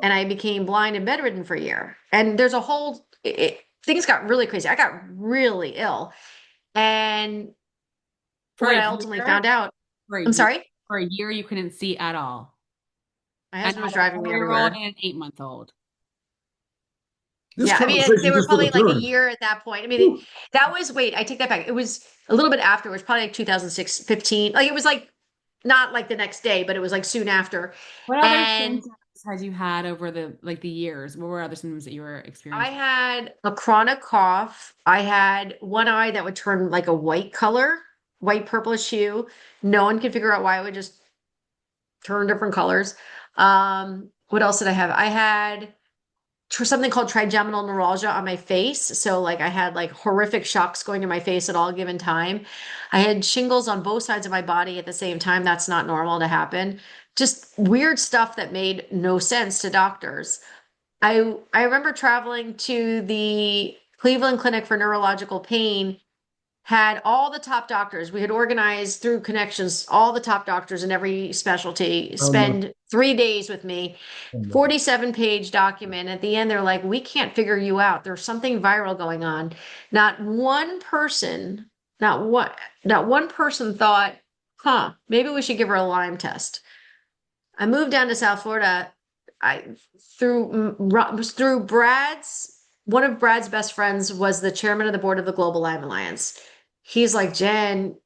[SPEAKER 3] And
[SPEAKER 2] Wow.
[SPEAKER 3] I became blind and bedridden for a year. And there's a whole things got really crazy. I got really ill. And
[SPEAKER 1] For
[SPEAKER 3] what
[SPEAKER 1] a
[SPEAKER 3] I ultimately
[SPEAKER 1] year,
[SPEAKER 3] found out,
[SPEAKER 1] for a
[SPEAKER 3] I'm
[SPEAKER 1] year,
[SPEAKER 3] sorry,
[SPEAKER 1] for a year, you couldn't see at all.
[SPEAKER 3] my
[SPEAKER 1] And
[SPEAKER 3] husband
[SPEAKER 1] I
[SPEAKER 3] was
[SPEAKER 1] have a
[SPEAKER 3] driving me
[SPEAKER 1] 4-year-old
[SPEAKER 3] everywhere.
[SPEAKER 1] and an 8-month-old.
[SPEAKER 2] This
[SPEAKER 3] Yeah, I mean, they
[SPEAKER 2] conversation
[SPEAKER 3] were
[SPEAKER 2] just took
[SPEAKER 3] probably
[SPEAKER 2] a
[SPEAKER 3] like a
[SPEAKER 2] turn.
[SPEAKER 3] year at that point. I mean,
[SPEAKER 2] Whew.
[SPEAKER 3] that was, wait, I take that back. It was a little bit afterwards, probably like 2006, 15. Like it was like not like the next day, but it was like soon after.
[SPEAKER 1] What other
[SPEAKER 3] And
[SPEAKER 1] symptoms had you had over the years? What were other symptoms that you were
[SPEAKER 3] I
[SPEAKER 1] experiencing?
[SPEAKER 3] had a chronic cough. I had one eye that would turn like a white color, white purplish hue. No one could figure out why it would just turn different colors. What else did I have? I had something called trigeminal neuralgia on my face. So like I had like horrific shocks going to my face at all given time. I had shingles on both sides of my body at the same time. That's not normal to happen. Just weird stuff that made no sense to doctors. I remember traveling to the Cleveland Clinic for Neurological Pain, had all the top doctors. We had organized through connections, all the top doctors in every specialty
[SPEAKER 2] How much?
[SPEAKER 3] spend 3 days with me,
[SPEAKER 2] How much?
[SPEAKER 3] 47-page document. At the end, they're like, we can't figure you out. There's something viral going on. Not one person, not one, not one person thought, huh, maybe we should give her a Lyme test. I moved down to South Florida. I through Brad's one of Brad's best friends was the chairman of the board of the Global Lyme Alliance. He's like, Jen,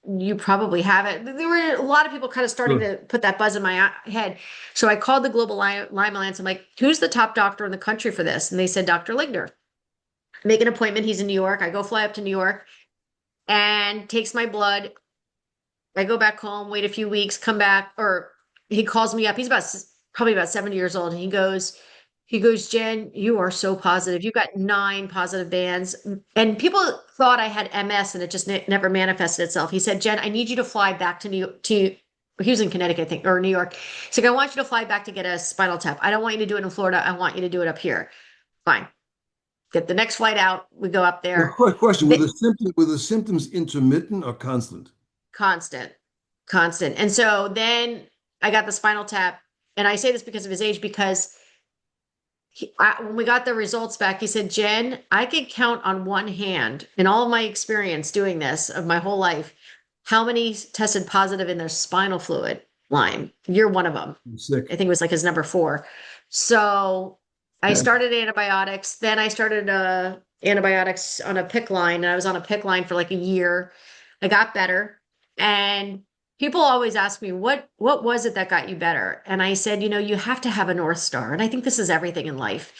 [SPEAKER 3] you probably have it. There were a lot of people kind of starting
[SPEAKER 2] Sure.
[SPEAKER 3] to put that buzz in my head. So I called the Global Lyme Alliance. I'm like, who's the top doctor in the country for this? And they said, Dr. Ligner. Make an appointment. He's in New York. I go fly up to New York and takes my blood. I go back home, wait a few weeks, come back, or he calls me up. He's probably about 70 years old. And he goes, Jen, you are so positive. You got 9 positive bands. And people thought I had MS and it just never manifested itself. He said, Jen, I need you to fly back to he was in Connecticut, I think, or New York. He's like, I want you to fly back to get a spinal tap. I don't want you to do it in Florida. I want you to do it up here. Fine. Get the next flight out. We go up
[SPEAKER 2] Now,
[SPEAKER 3] there.
[SPEAKER 2] question: were the symptoms intermittent or constant?
[SPEAKER 3] Constant, constant. And so then I got the spinal tap. And I say this because of his age, because when we got the results back, he said, Jen, I could count on one hand in all of my experience doing this of my whole life, how many tested positive in their spinal fluid line. You're one of them.
[SPEAKER 2] I'm
[SPEAKER 3] I
[SPEAKER 2] sick.
[SPEAKER 3] think it was like his number 4. So I started antibiotics. Then I started antibiotics on a PIC line, and I was on a PIC line for like a year. I got better, and people always ask me, what was it that got you better? And I said, you have to have a North Star, and I think this is everything in life.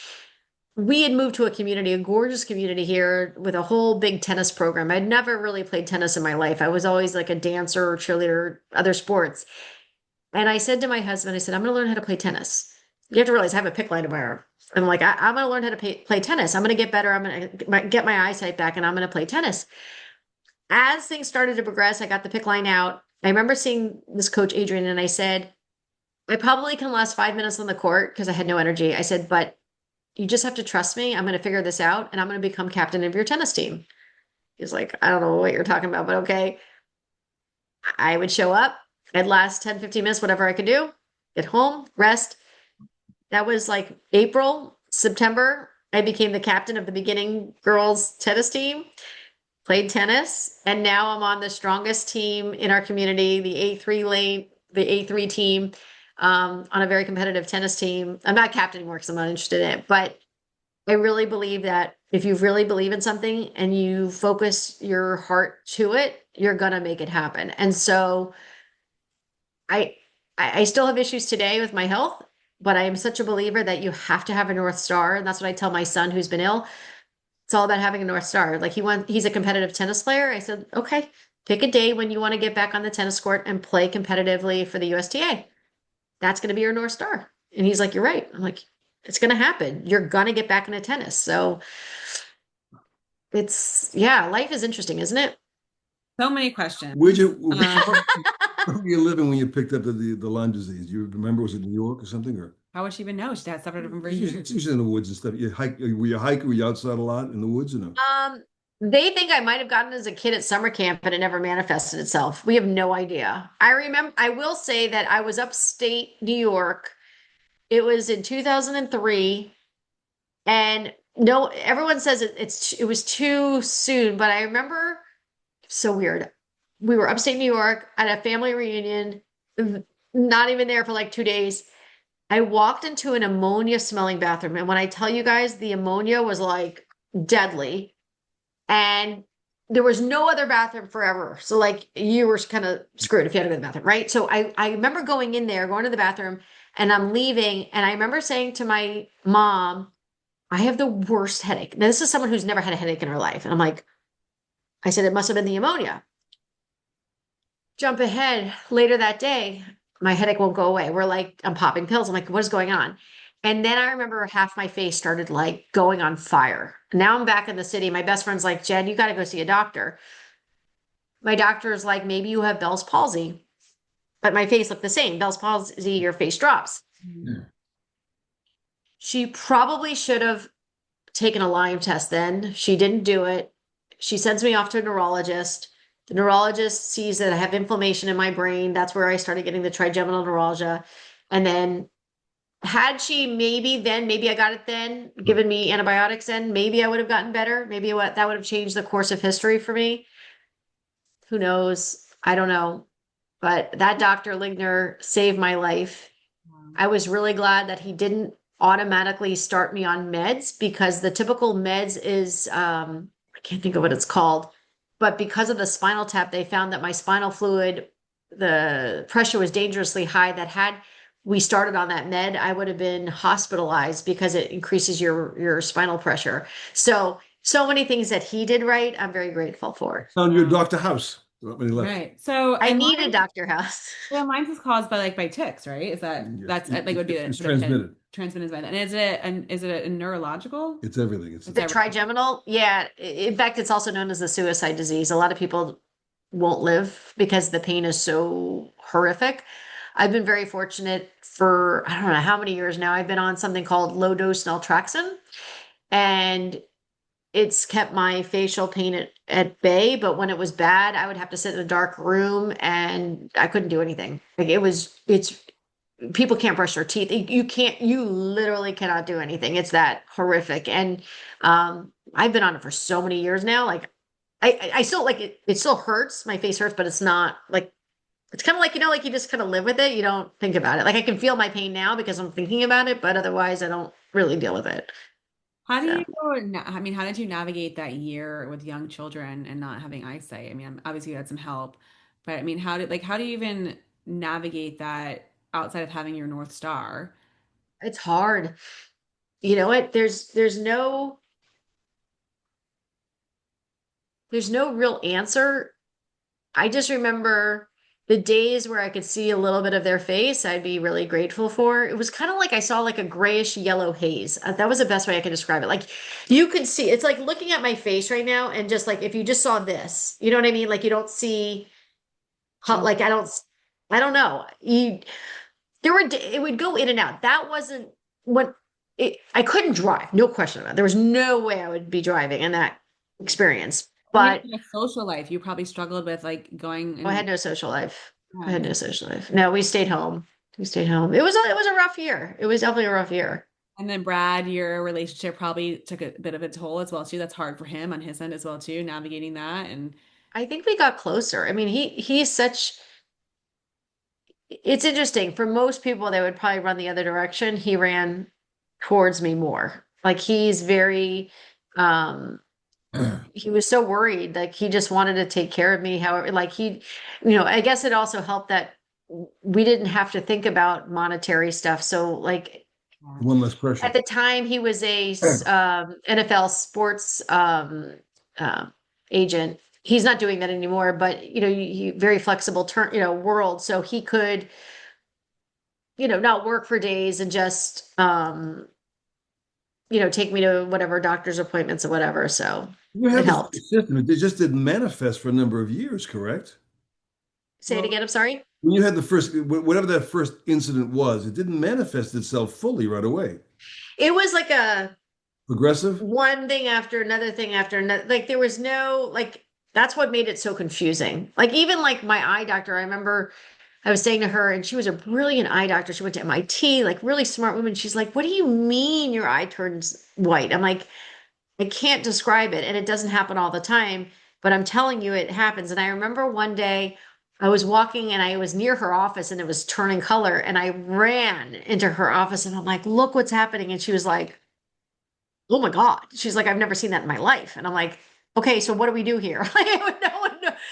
[SPEAKER 3] We had moved to a community, a gorgeous community here with a whole big tennis program. I'd never really played tennis in my life. I was always like a dancer or cheerleader, other sports. And I said to my husband, I said, I'm going to learn how to play tennis. You have to realize I have a PIC line in my arm. I'm like, I'm going to learn how to play tennis. I'm going to get better. I'm going to get my eyesight back and I'm going to play tennis. As things started to progress, I got the PIC line out. I remember seeing this coach, Adrian, and I said, I probably can last 5 minutes on the court because I had no energy. I said, but you just have to trust me. I'm going to figure this out and I'm going to become captain of your tennis team. He's like, I don't know what you're talking about, but okay. I would show up. I'd last 10, 15 minutes, whatever I could do, get home, rest. That was like April, September. I became the captain of the beginning girls tennis team, played tennis, and now I'm on the strongest team in our community, the A3 team, on a very competitive tennis team. I'm not captain anymore because I'm not interested in it, but I really believe that if you really believe in something and you focus your heart to it, you're gonna make it happen. And so I I still have issues today with my health, but I am such a believer that you have to have a North Star. And that's what I tell my son who's been ill. It's all about having a North Star. Like he's a competitive tennis player. I said, okay, pick a day when you want to get back on the tennis court and play competitively for the USTA. That's going to be your North Star. And he's like, you're right. I'm like, it's going to happen. You're going to get back into tennis. So yeah, life is interesting, isn't it?
[SPEAKER 1] So many questions.
[SPEAKER 2] Where'd you,
[SPEAKER 1] Um,
[SPEAKER 2] where were you living when you picked up the Lyme disease? You remember, was it New York or something? Or
[SPEAKER 1] how would she even know? She had suffered from for
[SPEAKER 2] it's
[SPEAKER 1] years.
[SPEAKER 2] usually in the woods and stuff. Were you hiking? Were you outside a lot in the woods or no?
[SPEAKER 3] Um, they think I might have gotten as a kid at summer camp, but it never manifested itself. We have no idea. I will say that I was upstate New York. It was in 2003, and no, everyone says it was too soon, but I remember so weird. We were upstate New York at a family reunion, not even there for like 2 days. I walked into an ammonia smelling bathroom, and when I tell you guys, the ammonia was like deadly. And there was no other bathroom forever. So like you were kind of screwed if you had to go to the bathroom, right? So I remember going in there, going to the bathroom, and I'm leaving. And I remember saying to my mom, I have the worst headache. Now, this is someone who's never had a headache in her life. And I'm like, I said, it must have been the ammonia. Jump ahead later that day, my headache won't go away. We're like, I'm popping pills. I'm like, what is going on? And then I remember half my face started like going on fire. Now I'm back in the city. My best friend's like, Jen, you got to go see a doctor. My doctor is like, maybe you have Bell's palsy. But my face looked the same. Bell's palsy, your face drops.
[SPEAKER 1] Mhm.
[SPEAKER 3] She probably should have taken a Lyme test then. She didn't do it. She sends me off to a neurologist. The neurologist sees that I have inflammation in my brain. That's where I started getting the trigeminal neuralgia. And then had she maybe I got it then, given me antibiotics then, maybe I would have gotten better. Maybe that would have changed the course of history for me. Who knows? I don't know. But that Dr. Ligner saved my life.
[SPEAKER 1] Wow.
[SPEAKER 3] I was really glad that he didn't automatically start me on meds because the typical meds is, I can't think of what it's called, but because of the spinal tap, they found that my spinal fluid, the pressure was dangerously high that had we started on that med, I would have been hospitalized because it increases your spinal pressure. So many things that he did right, I'm very grateful for.
[SPEAKER 2] Found your Dr. House when he left.
[SPEAKER 1] Right. So,
[SPEAKER 3] I
[SPEAKER 1] and
[SPEAKER 3] needed Dr. House.
[SPEAKER 1] well, mine's is caused by ticks, right? Is that
[SPEAKER 2] Yes.
[SPEAKER 1] that's like would be
[SPEAKER 2] It's
[SPEAKER 1] would have been
[SPEAKER 2] transmitted.
[SPEAKER 1] transmitted by that? And is it a neurological?
[SPEAKER 2] It's everything. It's
[SPEAKER 3] The trigeminal, yeah. In fact, it's also known as the suicide disease. A lot of people won't live because the pain is so horrific. I've been very fortunate for, I don't know how many years now. I've been on something called low dose naltrexone, and it's kept my facial pain at bay. But when it was bad, I would have to sit in a dark room and I couldn't do anything. Like it's people can't brush their teeth. You literally cannot do anything. It's that horrific. And I've been on it for so many years now. Like I still like it still hurts. My face hurts, but it's not like it's kind of like, like you just kind of live with it. You don't think about it. Like I can feel my pain now because I'm thinking about it, but otherwise I don't really deal with it.
[SPEAKER 1] How do
[SPEAKER 3] So.
[SPEAKER 1] I mean, how did you navigate that year with young children and not having eyesight? I mean, obviously you had some help, but I mean, how do you even navigate that outside of having your North Star?
[SPEAKER 3] It's hard. You know what? There's no real answer. I just remember the days where I could see a little bit of their face, I'd be really grateful for. It was kind of like I saw like a grayish yellow haze. That was the best way I could describe it. Like you could see, it's like looking at my face right now and just like if you just saw this, you know what I mean? Like you don't see how, like I don't know. It would go in and out. That wasn't what I couldn't drive, no question about it. There was no way I would be driving in that experience.
[SPEAKER 1] I mean,
[SPEAKER 3] But
[SPEAKER 1] in a social life, you probably struggled with like going
[SPEAKER 3] I
[SPEAKER 1] and
[SPEAKER 3] had no social life. I
[SPEAKER 1] yeah,
[SPEAKER 3] had no social life. No, we stayed home. We stayed home. It was a rough year. It was definitely a rough year.
[SPEAKER 1] and then Brad, your relationship probably took a bit of a toll as well too. That's hard for him on his end as well too, navigating that and
[SPEAKER 3] I think we got closer. I mean, he's such it's interesting. For most people, they would probably run the other direction. He ran towards me more. Like he's very he was so worried. Like he just wanted to take care of me. However, like I guess it also helped that we didn't have to think about monetary stuff. So like
[SPEAKER 2] One less pressure.
[SPEAKER 3] At the time, he was a NFL sports uh, agent. He's not doing that anymore, but he very flexible turn, world. So he could, not work for days and just take me to whatever doctor's appointments or whatever. So
[SPEAKER 2] You
[SPEAKER 3] it
[SPEAKER 2] had this
[SPEAKER 3] helped.
[SPEAKER 2] great system. It just didn't manifest for a number of years, correct?
[SPEAKER 3] Say it again. I'm sorry.
[SPEAKER 2] When you had the first, whatever that first incident was, it didn't manifest itself fully right away.
[SPEAKER 3] It was like a
[SPEAKER 2] Progressive?
[SPEAKER 3] one thing after another thing after another. Like there was no like that's what made it so confusing. Like even like my eye doctor, I remember I was saying to her, and she was a brilliant eye doctor. She went to MIT, like really smart woman. She's like, "What do you mean your eye turns white?" I'm like, I can't describe it, and it doesn't happen all the time, but I'm telling you it happens. And I remember one day I was walking and I was near her office and it was turning color, and I ran into her office and I'm like, "Look what's happening." And she was like, "Oh my God." She's like, "I've never seen that in my life." And I'm like, "Okay, so what do we do here?"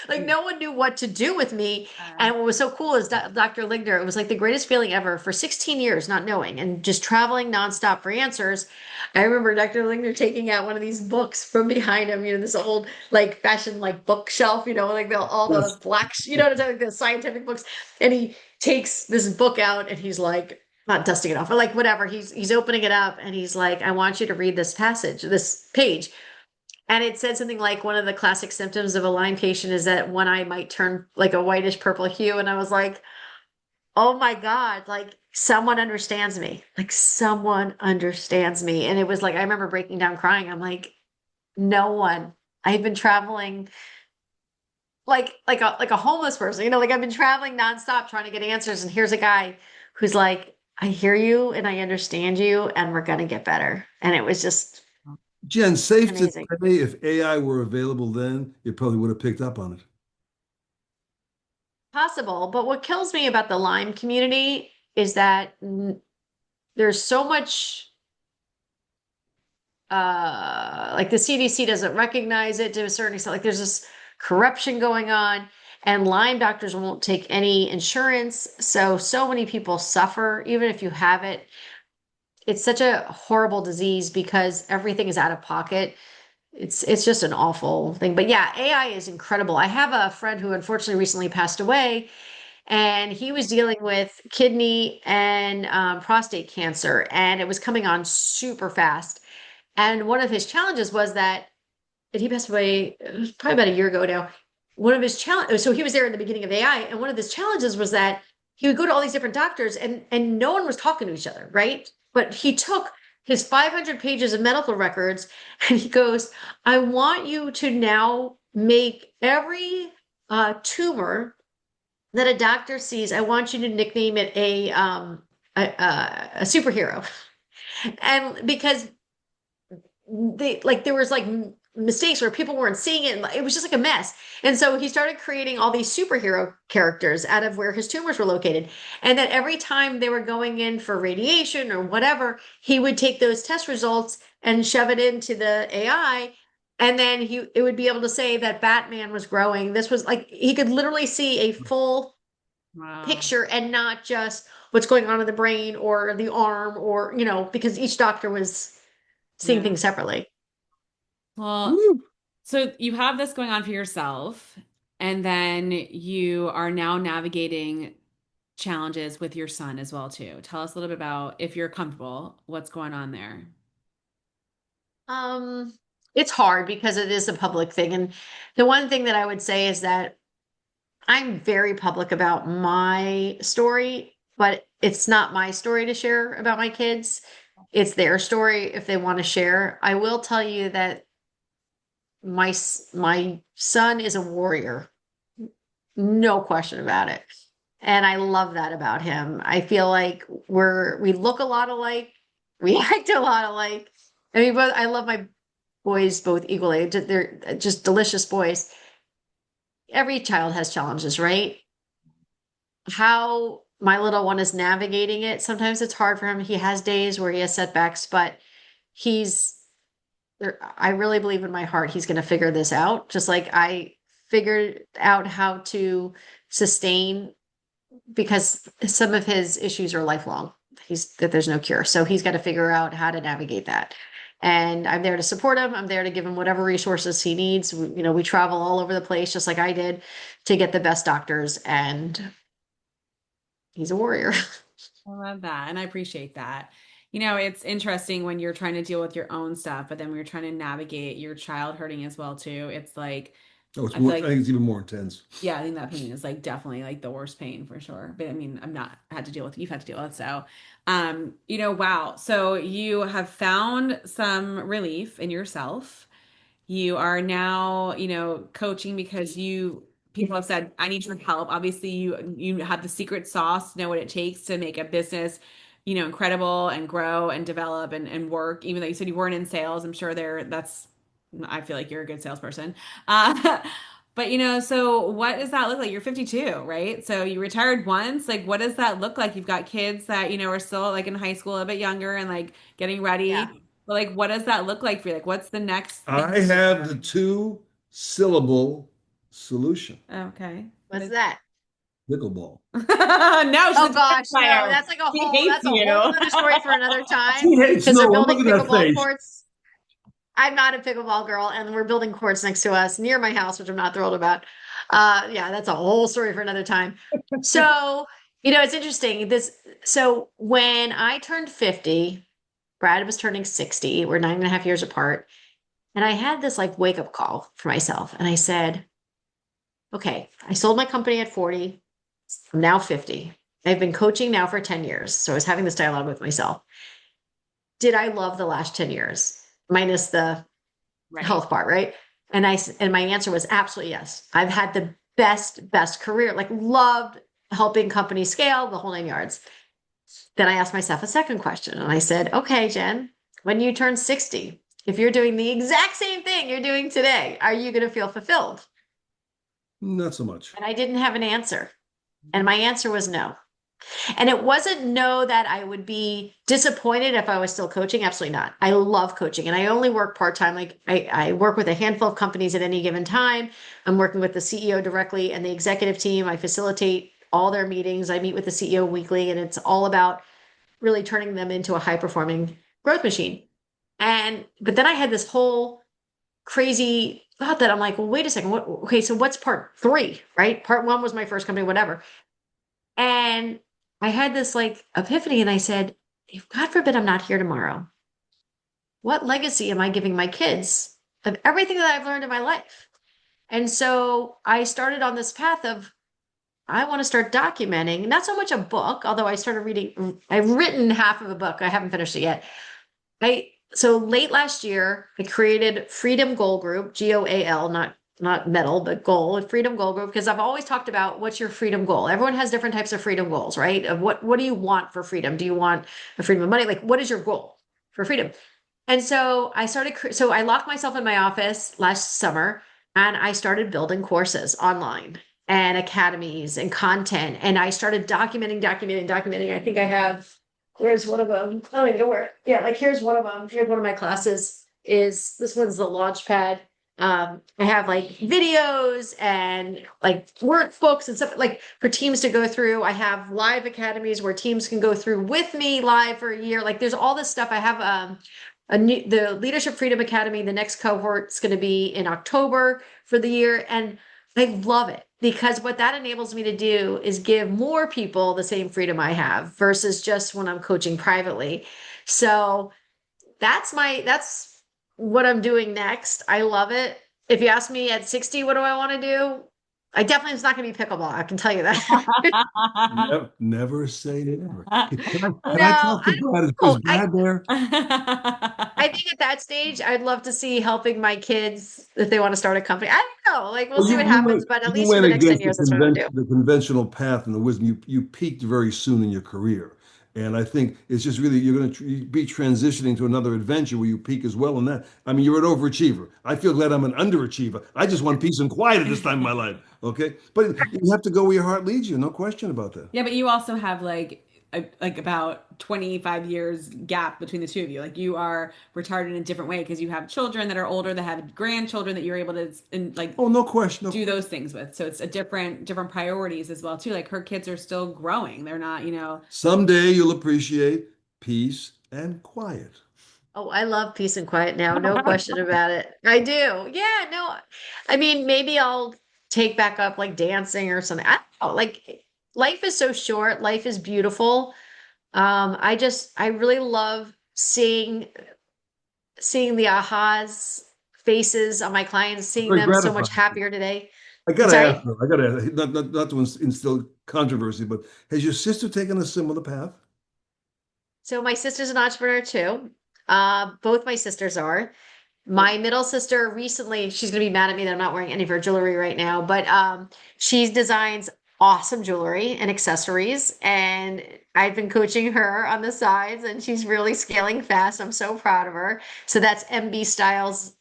[SPEAKER 3] No one knew what to do with me. And what was so cool is Dr. Ligner, it was like the greatest feeling ever for 16 years, not knowing and just traveling nonstop for answers. I remember Dr. Ligner taking out one of these books from behind him, this old like fashioned like bookshelf, like all the
[SPEAKER 2] Yes.
[SPEAKER 3] blacks, like the scientific books. And he takes this book out and he's like, not dusting it off, but like whatever. He's opening it up and he's like, "I want you to read this page." And it said something like one of the classic symptoms of a Lyme patient is that one eye might turn like a whitish purple hue. And I was like, oh my God, like someone understands me. Like someone understands me. And it was like, I remember breaking down crying. I'm like, no one. I've been traveling like a homeless person, like I've been traveling nonstop trying to get answers. And here's a guy who's like, "I hear you and I understand you and we're gonna get better." And it was just
[SPEAKER 2] Jen, safe to
[SPEAKER 3] amazing.
[SPEAKER 2] say if AI were available then, you probably would have picked up on it.
[SPEAKER 3] Possible. But what kills me about the Lyme community is that there's so much like the CDC doesn't recognize it to a certain extent. Like there's this corruption going on, and Lyme doctors won't take any insurance. So many people suffer, even if you have it. It's such a horrible disease because everything is out of pocket. It's just an awful thing. But yeah, AI is incredible. I have a friend who unfortunately recently passed away, and he was dealing with kidney and prostate cancer, and it was coming on super fast. And one of his challenges was that, and he passed away probably about a year ago now. One of his challenge, so he was there in the beginning of AI, and one of his challenges was that he would go to all these different doctors, and no one was talking to each other, right? But he took his 500 pages of medical records, and he goes, "I want you to now make every tumor that a doctor sees. I want you to nickname it a superhero." And because there was like mistakes where people weren't seeing it, and it was just like a mess. And so he started creating all these superhero characters out of where his tumors were located, and that every time they were going in for radiation or whatever, he would take those test results and shove it into the AI, and then it would be able to say that Batman was growing. This was like he could literally see a full
[SPEAKER 1] Wow.
[SPEAKER 3] picture and not just what's going on in the brain or the arm, or because each doctor was seeing
[SPEAKER 1] Yeah.
[SPEAKER 3] things separately.
[SPEAKER 1] Well,
[SPEAKER 2] Woo.
[SPEAKER 1] so you have this going on for yourself, and then you are now navigating challenges with your son as well too. Tell us a little bit about, if you're comfortable, what's going on there.
[SPEAKER 3] Um, it's hard because it is a public thing. And the one thing that I would say is that I'm very public about my story, but it's not my story to share about my kids. It's their story if they want to share. I will tell you that my son is a warrior, no question about it. And I love that about him. I feel like we look a lot alike, we act a lot alike. I mean, but I love my boys both equally. They're just delicious boys. Every child has challenges, right? How my little one is navigating it, sometimes it's hard for him. He has days where he has setbacks, but he's I really believe in my heart he's going to figure this out, just like I figured out how to sustain, because some of his issues are lifelong. that there's no cure. So he's got to figure out how to navigate that. And I'm there to support him. I'm there to give him whatever resources he needs. We travel all over the place, just like I did, to get the best doctors. And he's a warrior.
[SPEAKER 1] I love that. And I appreciate that. It's interesting when you're trying to deal with your own stuff, but then when you're trying to navigate your child hurting as well too. It's like,
[SPEAKER 2] Oh, it's
[SPEAKER 1] I feel
[SPEAKER 2] more, I
[SPEAKER 1] like,
[SPEAKER 2] think it's even more intense.
[SPEAKER 1] yeah, I think that pain is like definitely like the worst pain for sure. But I mean, I'm not had to deal with, you've had to deal with. So, wow. So you have found some relief in yourself. You are now, coaching because people have said, I need your help. Obviously, you have the secret sauce, know what it takes to make a business, incredible and grow and develop and work. Even though you said you weren't in sales, I'm sure I feel like you're a good salesperson. Uh, but so what does that look like? You're 52, right? So you retired once. Like, what does that look like? You've got kids that, are still like in high school, a bit younger and like getting
[SPEAKER 3] Yeah.
[SPEAKER 1] ready. But like, what does that look like for you? Like, what's the next thing
[SPEAKER 2] I
[SPEAKER 1] for you?
[SPEAKER 2] have the two-syllable solution.
[SPEAKER 1] Okay. What
[SPEAKER 3] What's
[SPEAKER 1] is
[SPEAKER 3] that?
[SPEAKER 2] Pickleball.
[SPEAKER 1] No, she's
[SPEAKER 3] Oh
[SPEAKER 1] a tennis
[SPEAKER 3] gosh, no,
[SPEAKER 1] player.
[SPEAKER 3] that's like a
[SPEAKER 1] She
[SPEAKER 3] whole
[SPEAKER 1] hates
[SPEAKER 3] that's a whole
[SPEAKER 1] you.
[SPEAKER 3] other story for another time
[SPEAKER 2] She hates
[SPEAKER 3] because they're
[SPEAKER 2] no one. Look
[SPEAKER 3] building
[SPEAKER 2] at that
[SPEAKER 3] pickleball
[SPEAKER 2] face.
[SPEAKER 3] courts. I'm not a pickleball girl, and we're building courts next to us near my house, which I'm not thrilled about. Yeah, that's a whole story for another time. So, it's interesting. So when I turned 50, Brad was turning 60. We're 9.5 years apart. And I had this like wake up call for myself. And I said, okay, I sold my company at 40. I'm now 50. I've been coaching now for 10 years. So I was having this dialogue with myself. Did I love the last 10 years? Minus the
[SPEAKER 1] Right.
[SPEAKER 3] health part, right? And my answer was absolutely yes. I've had the best career, like loved helping companies scale the whole 9 yards. Then I asked myself a second question and I said, okay, Jen, when you turn 60, if you're doing the exact same thing you're doing today, are you going to feel fulfilled?
[SPEAKER 2] Not so much.
[SPEAKER 3] And I didn't have an answer. And my answer was no. And it wasn't no that I would be disappointed if I was still coaching. Absolutely not. I love coaching and I only work part-time. Like I work with a handful of companies at any given time. I'm working with the CEO directly and the executive team. I facilitate all their meetings. I meet with the CEO weekly and it's all about really turning them into a high-performing growth machine. But then I had this whole crazy thought that I'm like, well, wait a second. Okay, so what's part three, right? Part one was my first company, whatever. And I had this like epiphany and I said, if God forbid I'm not here tomorrow, what legacy am I giving my kids of everything that I've learned in my life? And so I started on this path of I want to start documenting, not so much a book, although I started reading, I've written half of a book. I haven't finished it yet. So late last year, I created Freedom Goal Group, GOAL, not metal, but goal, Freedom Goal Group, because I've always talked about what's your freedom goal. Everyone has different types of freedom goals, right? Of what do you want for freedom? Do you want a freedom of money? Like, what is your goal for freedom? And so so I locked myself in my office last summer and I started building courses online and academies and content. And I started documenting. I think I have, here's one of them. I don't even know where. Yeah, like here's one of them. Here's one of my classes this one's the launch pad. I have like videos and like workbooks and stuff like for teams to go through. I have live academies where teams can go through with me live for a year. Like there's all this stuff. I have the Leadership Freedom Academy. The next cohort's going to be in October for the year, and I love it because what that enables me to do is give more people the same freedom I have versus just when I'm coaching privately. So that's what I'm doing next. I love it. If you ask me at 60, what do I want to do? I definitely it's not going to be pickleball. I can tell you that.
[SPEAKER 2] Never say never. Can I
[SPEAKER 3] No,
[SPEAKER 2] talk to
[SPEAKER 3] I
[SPEAKER 2] Brad? Is
[SPEAKER 3] don't know.
[SPEAKER 2] Brad there?
[SPEAKER 3] I think at that stage, I'd love to see helping my kids if they want to start a company. I don't know. Like we'll
[SPEAKER 2] Well,
[SPEAKER 3] see what happens, but at
[SPEAKER 2] you
[SPEAKER 3] least for
[SPEAKER 2] went
[SPEAKER 3] the next 10
[SPEAKER 2] against
[SPEAKER 3] years, that's what I'm gonna do.
[SPEAKER 2] the conventional path and the wisdom. You peaked very soon in your career, and I think it's just really you're going to be transitioning to another adventure where you peak as well. And that I mean, you're an overachiever. I feel glad I'm an underachiever. I just want peace and quiet at this time in my life. Okay, but you have to go where your heart leads you. No question about that.
[SPEAKER 1] Yeah, but you also have like like about 25 years gap between the two of you. Like you are retarded in a different way because you have children that are older, that have grandchildren that you're able to like
[SPEAKER 2] Oh, no question. No
[SPEAKER 1] do
[SPEAKER 2] question.
[SPEAKER 1] those things with. So it's a different priorities as well too. Like her kids are still growing. They're not,
[SPEAKER 2] Someday you'll appreciate peace and quiet.
[SPEAKER 3] Oh, I love peace and quiet now, no question about it. I do. Yeah, no. I mean, maybe I'll take back up like dancing or something. I don't know, like life is so short, life is beautiful. I really love seeing the ahas faces on my clients, seeing
[SPEAKER 2] Very
[SPEAKER 3] them so much
[SPEAKER 2] gratifying.
[SPEAKER 3] happier today.
[SPEAKER 2] I
[SPEAKER 3] I'm
[SPEAKER 2] gotta ask
[SPEAKER 3] sorry.
[SPEAKER 2] though, I gotta ask, not to instill controversy, but has your sister taken a similar path?
[SPEAKER 3] So my sister's an entrepreneur too. Both my sisters are.
[SPEAKER 2] Yeah.
[SPEAKER 3] My middle sister recently, she's gonna be mad at me that I'm not wearing any of her jewelry right now, but she designs awesome jewelry and accessories, and I've been coaching her on the sides, and she's really scaling fast. I'm so proud of her. So that's mbstyles.com.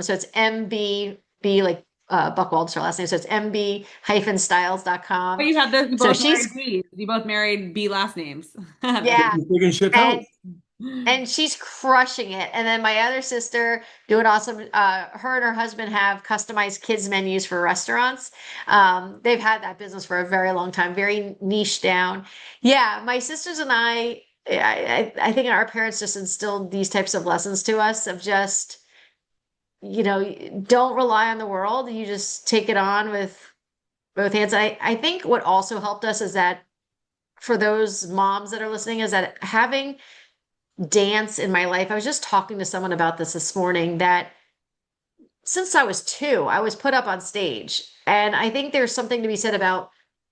[SPEAKER 3] So it's MBB like Buckwald's her last name. So it's
[SPEAKER 1] but
[SPEAKER 3] mb-styles.com.
[SPEAKER 1] you have this, you
[SPEAKER 3] So
[SPEAKER 1] both
[SPEAKER 3] she's
[SPEAKER 1] married B's. You both married B last names. That's
[SPEAKER 3] yeah,
[SPEAKER 2] You're taking shit
[SPEAKER 3] and
[SPEAKER 2] house.
[SPEAKER 3] she's crushing it. And then my other sister doing awesome. Her and her husband have customized kids menus for restaurants. They've had that business for a very long time, very niche down. Yeah, my sisters and I think our parents just instilled these types of lessons to us of just, don't rely on the world. You just take it on with both hands. I think what also helped us is that for those moms that are listening, is that having dance in my life. I was just talking to someone about this morning that since I was two, I was put up on stage. And I think there's something to be said about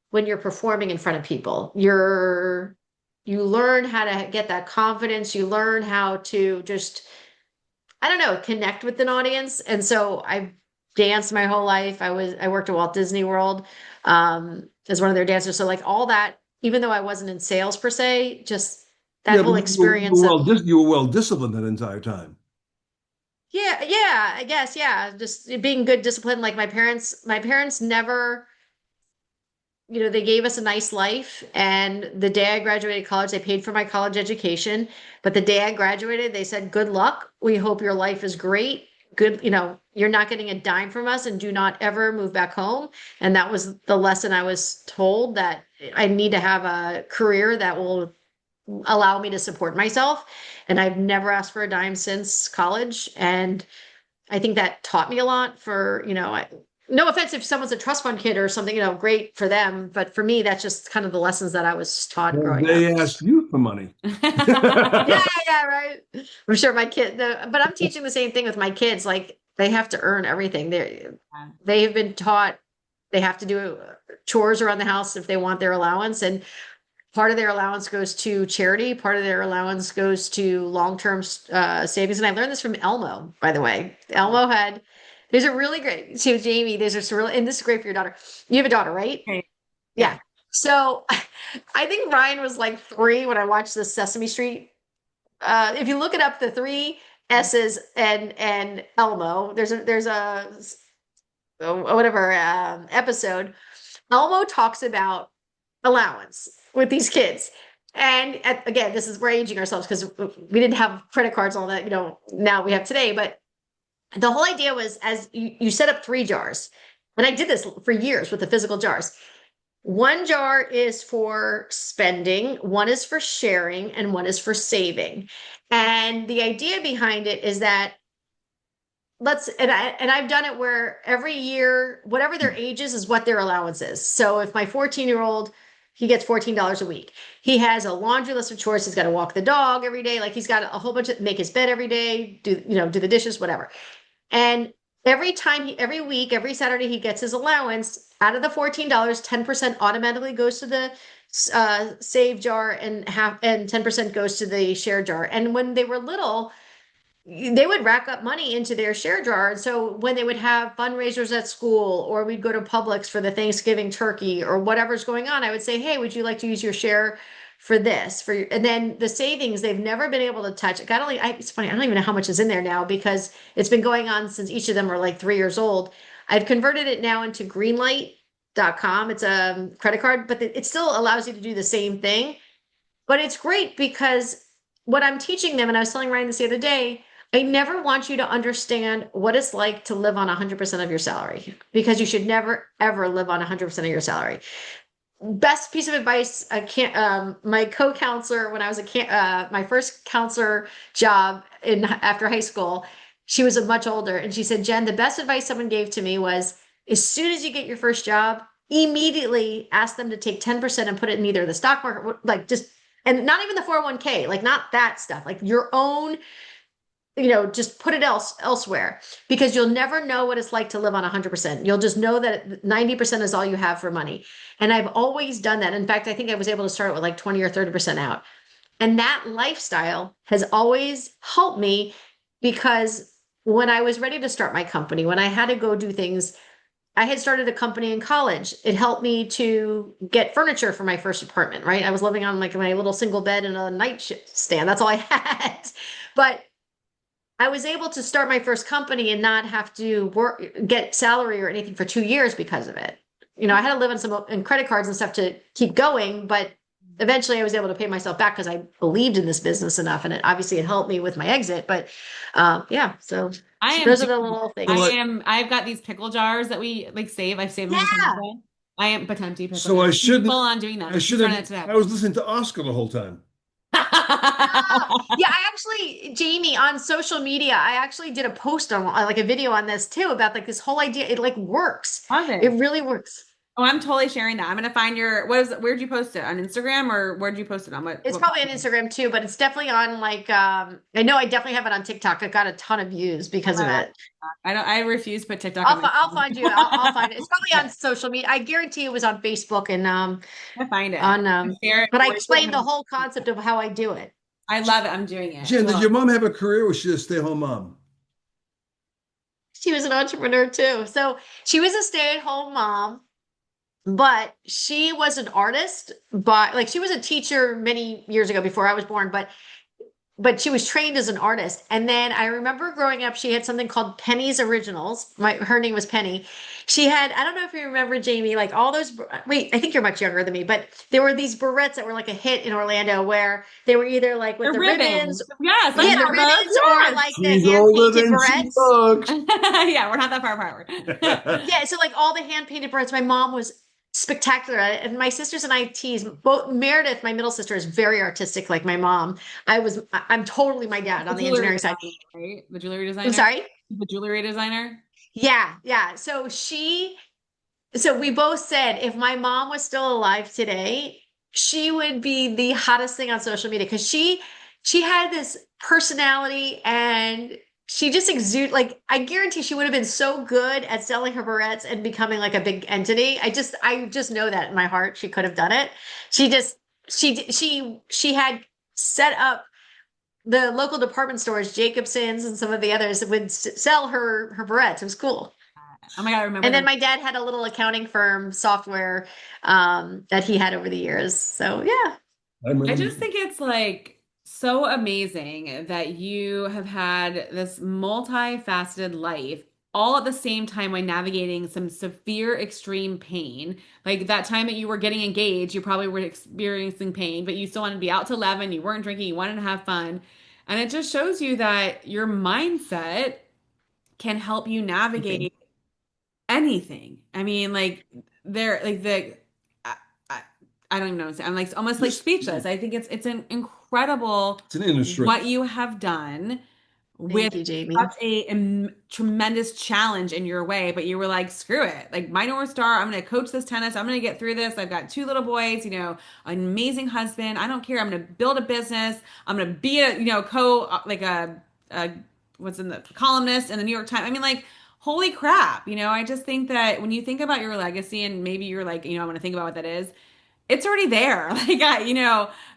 [SPEAKER 3] when you're performing in front of people. You learn how to get that confidence. You learn how to just, I don't know, connect with an audience. And so I danced my whole life. I worked at Walt Disney World as one of their dancers. So like all that, even though I wasn't in sales per se, just that
[SPEAKER 2] Yeah, but
[SPEAKER 3] whole experience of
[SPEAKER 2] you were well disciplined that entire time.
[SPEAKER 3] yeah, I guess, yeah. Just being good discipline. Like my parents never, they gave us a nice life. And the day I graduated college, they paid for my college education. But the day I graduated, they said, good luck. We hope your life is great. Good, you're not getting a dime from us and do not ever move back home. And that was the lesson I was told, that I need to have a career that will allow me to support myself. And I've never asked for a dime since college. And I think that taught me a lot for, no offense if someone's a trust fund kid or something, great for them. But for me, that's just kind of the lessons that I was taught
[SPEAKER 2] And
[SPEAKER 3] growing up.
[SPEAKER 2] they asked you for money.
[SPEAKER 3] Yeah, yeah, right. I'm sure but I'm teaching the same thing with my kids. Like they have to earn everything. They have been taught they have to do chores around the house if they want their allowance. And part of their allowance goes to charity. Part of their allowance goes to long-term savings. And I learned this from Elmo, by the way. There's a really great, so Jamie, there's this really, and this is great for your daughter. You have a daughter, right?
[SPEAKER 1] Okay. Yeah.
[SPEAKER 3] Yeah. So I think Ryan was like 3 when I watched the Sesame Street. If you look it up, the 3 S's and Elmo, there's a whatever episode. Elmo talks about allowance with these kids. And again, this is we're aging ourselves because we didn't have credit cards, all that, now we have today. But the whole idea was as you set up 3 jars. And I did this for years with the physical jars. One jar is for spending, one is for sharing, and one is for saving. And the idea behind it is that I've done it where every year, whatever their age is what their allowance is. So if my 14-year-old, he gets $14 a week. He has a laundry list of chores. He's got to walk the dog every day. Like he's got a whole bunch of make his bed every day, do the dishes, whatever. And every week, every Saturday, he gets his allowance. Out of the $14, 10% automatically goes to the save jar, and 10% goes to the share jar. And when they were little, they would rack up money into their share jar. And so when they would have fundraisers at school, or we'd go to Publix for the Thanksgiving turkey or whatever's going on, I would say, hey, would you like to use your share for this? And then the savings, they've never been able to touch. It's funny, I don't even know how much is in there now because it's been going on since each of them were like 3 years old. I've converted it now into greenlight.com. It's a credit card, but it still allows you to do the same thing. But it's great because what I'm teaching them, and I was telling Ryan this the other day, I never want you to understand what it's like to live on 100% of your salary because you should never, ever live on 100% of your salary. Best piece of advice I can't my co-counselor when I was my first counselor job in after high school, she was a much older and she said, Jen, the best advice someone gave to me was as soon as you get your first job, immediately ask them to take 10% and put it in either the stock market, like just, and not even the 401k, like not that stuff, like your own, just put it elsewhere because you'll never know what it's like to live on 100%. You'll just know that 90% is all you have for money. And I've always done that. In fact, I think I was able to start with like 20 or 30% out. And that lifestyle has always helped me because when I was ready to start my company, when I had to go do things, I had started a company in college. It helped me to get furniture for my first apartment, right? I was living on like my little single bed and a nightstand. That's all I had. But I was able to start my first company and not have to get salary or anything for 2 years because of it. I had to live on in credit cards and stuff to keep going, but eventually I was able to pay myself back because I believed in this business enough, and it helped me with my exit. But yeah, so those are the little things.
[SPEAKER 1] I've got these pickle jars that we like save. I've saved them.
[SPEAKER 3] Yeah.
[SPEAKER 1] I am Patemti pickle.
[SPEAKER 2] So I shouldn't.
[SPEAKER 1] Full on doing that.
[SPEAKER 2] I was listening to Oscar the whole time.
[SPEAKER 3] Yeah, I actually, Jaime, on social media, I actually did a post on like a video on this too about like this whole idea. It like works. It really works.
[SPEAKER 1] Oh, I'm totally sharing that. I'm gonna find where'd you post it? On Instagram or where'd you post it on?
[SPEAKER 3] It's probably on Instagram too, but it's definitely on like I know I definitely have it on TikTok. It got a ton of views because of it.
[SPEAKER 1] I refuse to put TikTok.
[SPEAKER 3] I'll find you. I'll find it. It's probably on social media. I guarantee it was on Facebook and
[SPEAKER 1] I find it
[SPEAKER 3] but I explained the whole concept of how I do it.
[SPEAKER 1] I love it. I'm doing it.
[SPEAKER 2] Jen, did your mom have a career or was she a stay-at-home mom?
[SPEAKER 3] She was an entrepreneur too. So she was a stay-at-home mom. But she was an artist, but like she was a teacher many years ago before I was born, but she was trained as an artist. And then I remember growing up, she had something called Penny's Originals. Her name was Penny. She had, I don't know if you remember, Jaime, like all those, wait, I think you're much younger than me, but there were these barrettes that were like a hit in Orlando where they were either like with the ribbons.
[SPEAKER 1] Yes,
[SPEAKER 3] yeah, the ribbons or like the hand-painted barrettes.
[SPEAKER 1] Yeah, we're not that far apart.
[SPEAKER 3] Yeah, so like all the hand-painted barrettes, my mom was spectacular at it. And my sisters and I tease both. Meredith, my middle sister, is very artistic like my mom. I'm totally my dad on the engineering side.
[SPEAKER 1] Right? The jewelry designer.
[SPEAKER 3] I'm sorry?
[SPEAKER 1] The jewelry designer.
[SPEAKER 3] Yeah. So we both said if my mom was still alive today, she would be the hottest thing on social media because she had this personality and she just exuded, like, I guarantee she would have been so good at selling her barrettes and becoming like a big entity. I just know that in my heart she could have done it. She had set up the local department stores, Jacobson's and some of the others would sell her barrettes. It was cool.
[SPEAKER 1] Oh my God, I remember.
[SPEAKER 3] And then my dad had a little accounting firm software that he had over the years. So yeah.
[SPEAKER 1] I just think it's like so amazing that you have had this multifaceted life all at the same time when navigating some severe extreme pain. Like that time that you were getting engaged, you probably were experiencing pain, but you still wanted to be out till 11, you weren't drinking, you wanted to have fun. And it just shows you that your mindset can help you navigate anything. I mean, like I don't even know what to say. I'm like almost like speechless. I think it's an incredible what you have done with such a tremendous challenge in your way, but you were like, screw it. Like my North Star, I'm going to coach this tennis. I'm going to get through this. I've got 2 little boys, an amazing husband. I don't care. I'm going to build a business. I'm going to be what's in the columnist in the New York Times. I mean, like, holy crap. I just think that when you think about your legacy and maybe you're like, I want to think about what that is. It's already there. Like,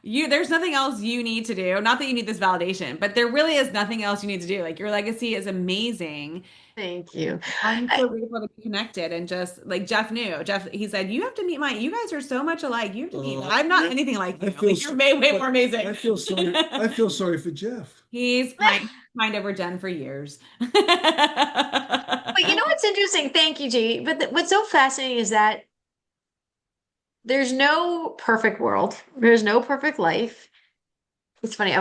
[SPEAKER 1] there's nothing else you need to do. Not that you need this validation, but there really is nothing else you need to do. Like your legacy is amazing.
[SPEAKER 3] Thank you.
[SPEAKER 1] I'm so grateful to be connected. And just like Jeff, he said, you have to meet you guys are so much alike. You have to meet. I'm not anything like you. You're way more amazing.
[SPEAKER 2] I feel sorry for Jeff.
[SPEAKER 1] He's pined over Jen for years.
[SPEAKER 3] But what's interesting? Thank you, G. But what's so fascinating is that there's no perfect world. There's no perfect life. It's funny. I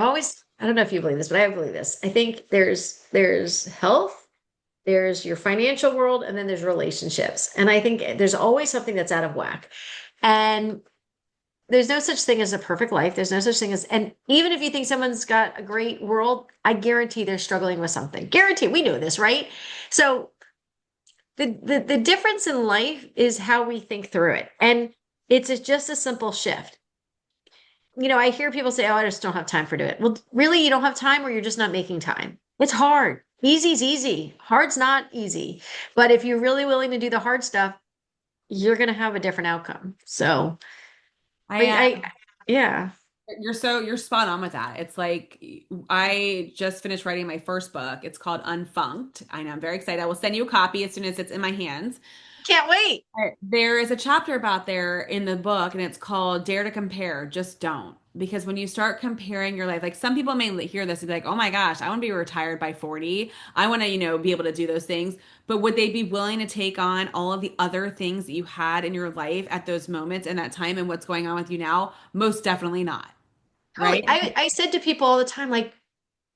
[SPEAKER 3] don't know if you believe this, but I believe this. I think there's health, there's your financial world, and then there's relationships. And I think there's always something that's out of whack. And there's no such thing as a perfect life. There's no such thing as, and even if you think someone's got a great world, I guarantee they're struggling with something. Guarantee. We know this, right? So the difference in life is how we think through it. And just a simple shift. I hear people say, "Oh, I just don't have time for it." Well, really, you don't have time or you're just not making time. It's hard. Easy's easy. Hard's not easy. But if you're really willing to do the hard stuff, you're going to have a different outcome. So,
[SPEAKER 1] I
[SPEAKER 3] yeah.
[SPEAKER 1] you're spot on with that. It's like I just finished writing my first book. It's called Unfunked. I know I'm very excited. I will send you a copy as soon as it's in my hands.
[SPEAKER 3] Can't wait.
[SPEAKER 1] There is a chapter about there in the book, and it's called Dare to Compare, Just Don't. Because when you start comparing your life, like some people may hear this and be like, oh my gosh, I want to be retired by 40. I want to, be able to do those things. But would they be willing to take on all of the other things that you had in your life at those moments and that time and what's going on with you now? Most definitely not. Right?
[SPEAKER 3] Totally. I said to people all the time, like,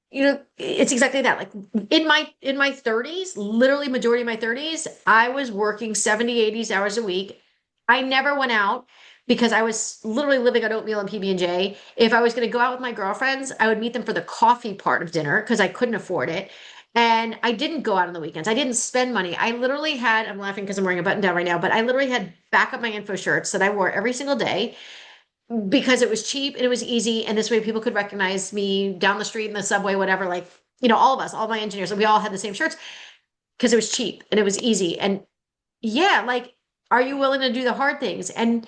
[SPEAKER 3] it's exactly that. Like in my 30s, literally majority of my 30s, I was working 70, 80 hours a week. I never went out because I was literally living on oatmeal and PB&J. If I was going to go out with my girlfriends, I would meet them for the coffee part of dinner because I couldn't afford it. And I didn't go out on the weekends. I didn't spend money. I literally had, I'm laughing because I'm wearing a button down right now, but I literally had back up my info shirts that I wore every single day because it was cheap and it was easy. And this way people could recognize me down the street in the subway, whatever. Like, all of us, all my engineers, we all had the same shirts because it was cheap and it was easy. And yeah, like, are you willing to do the hard things? And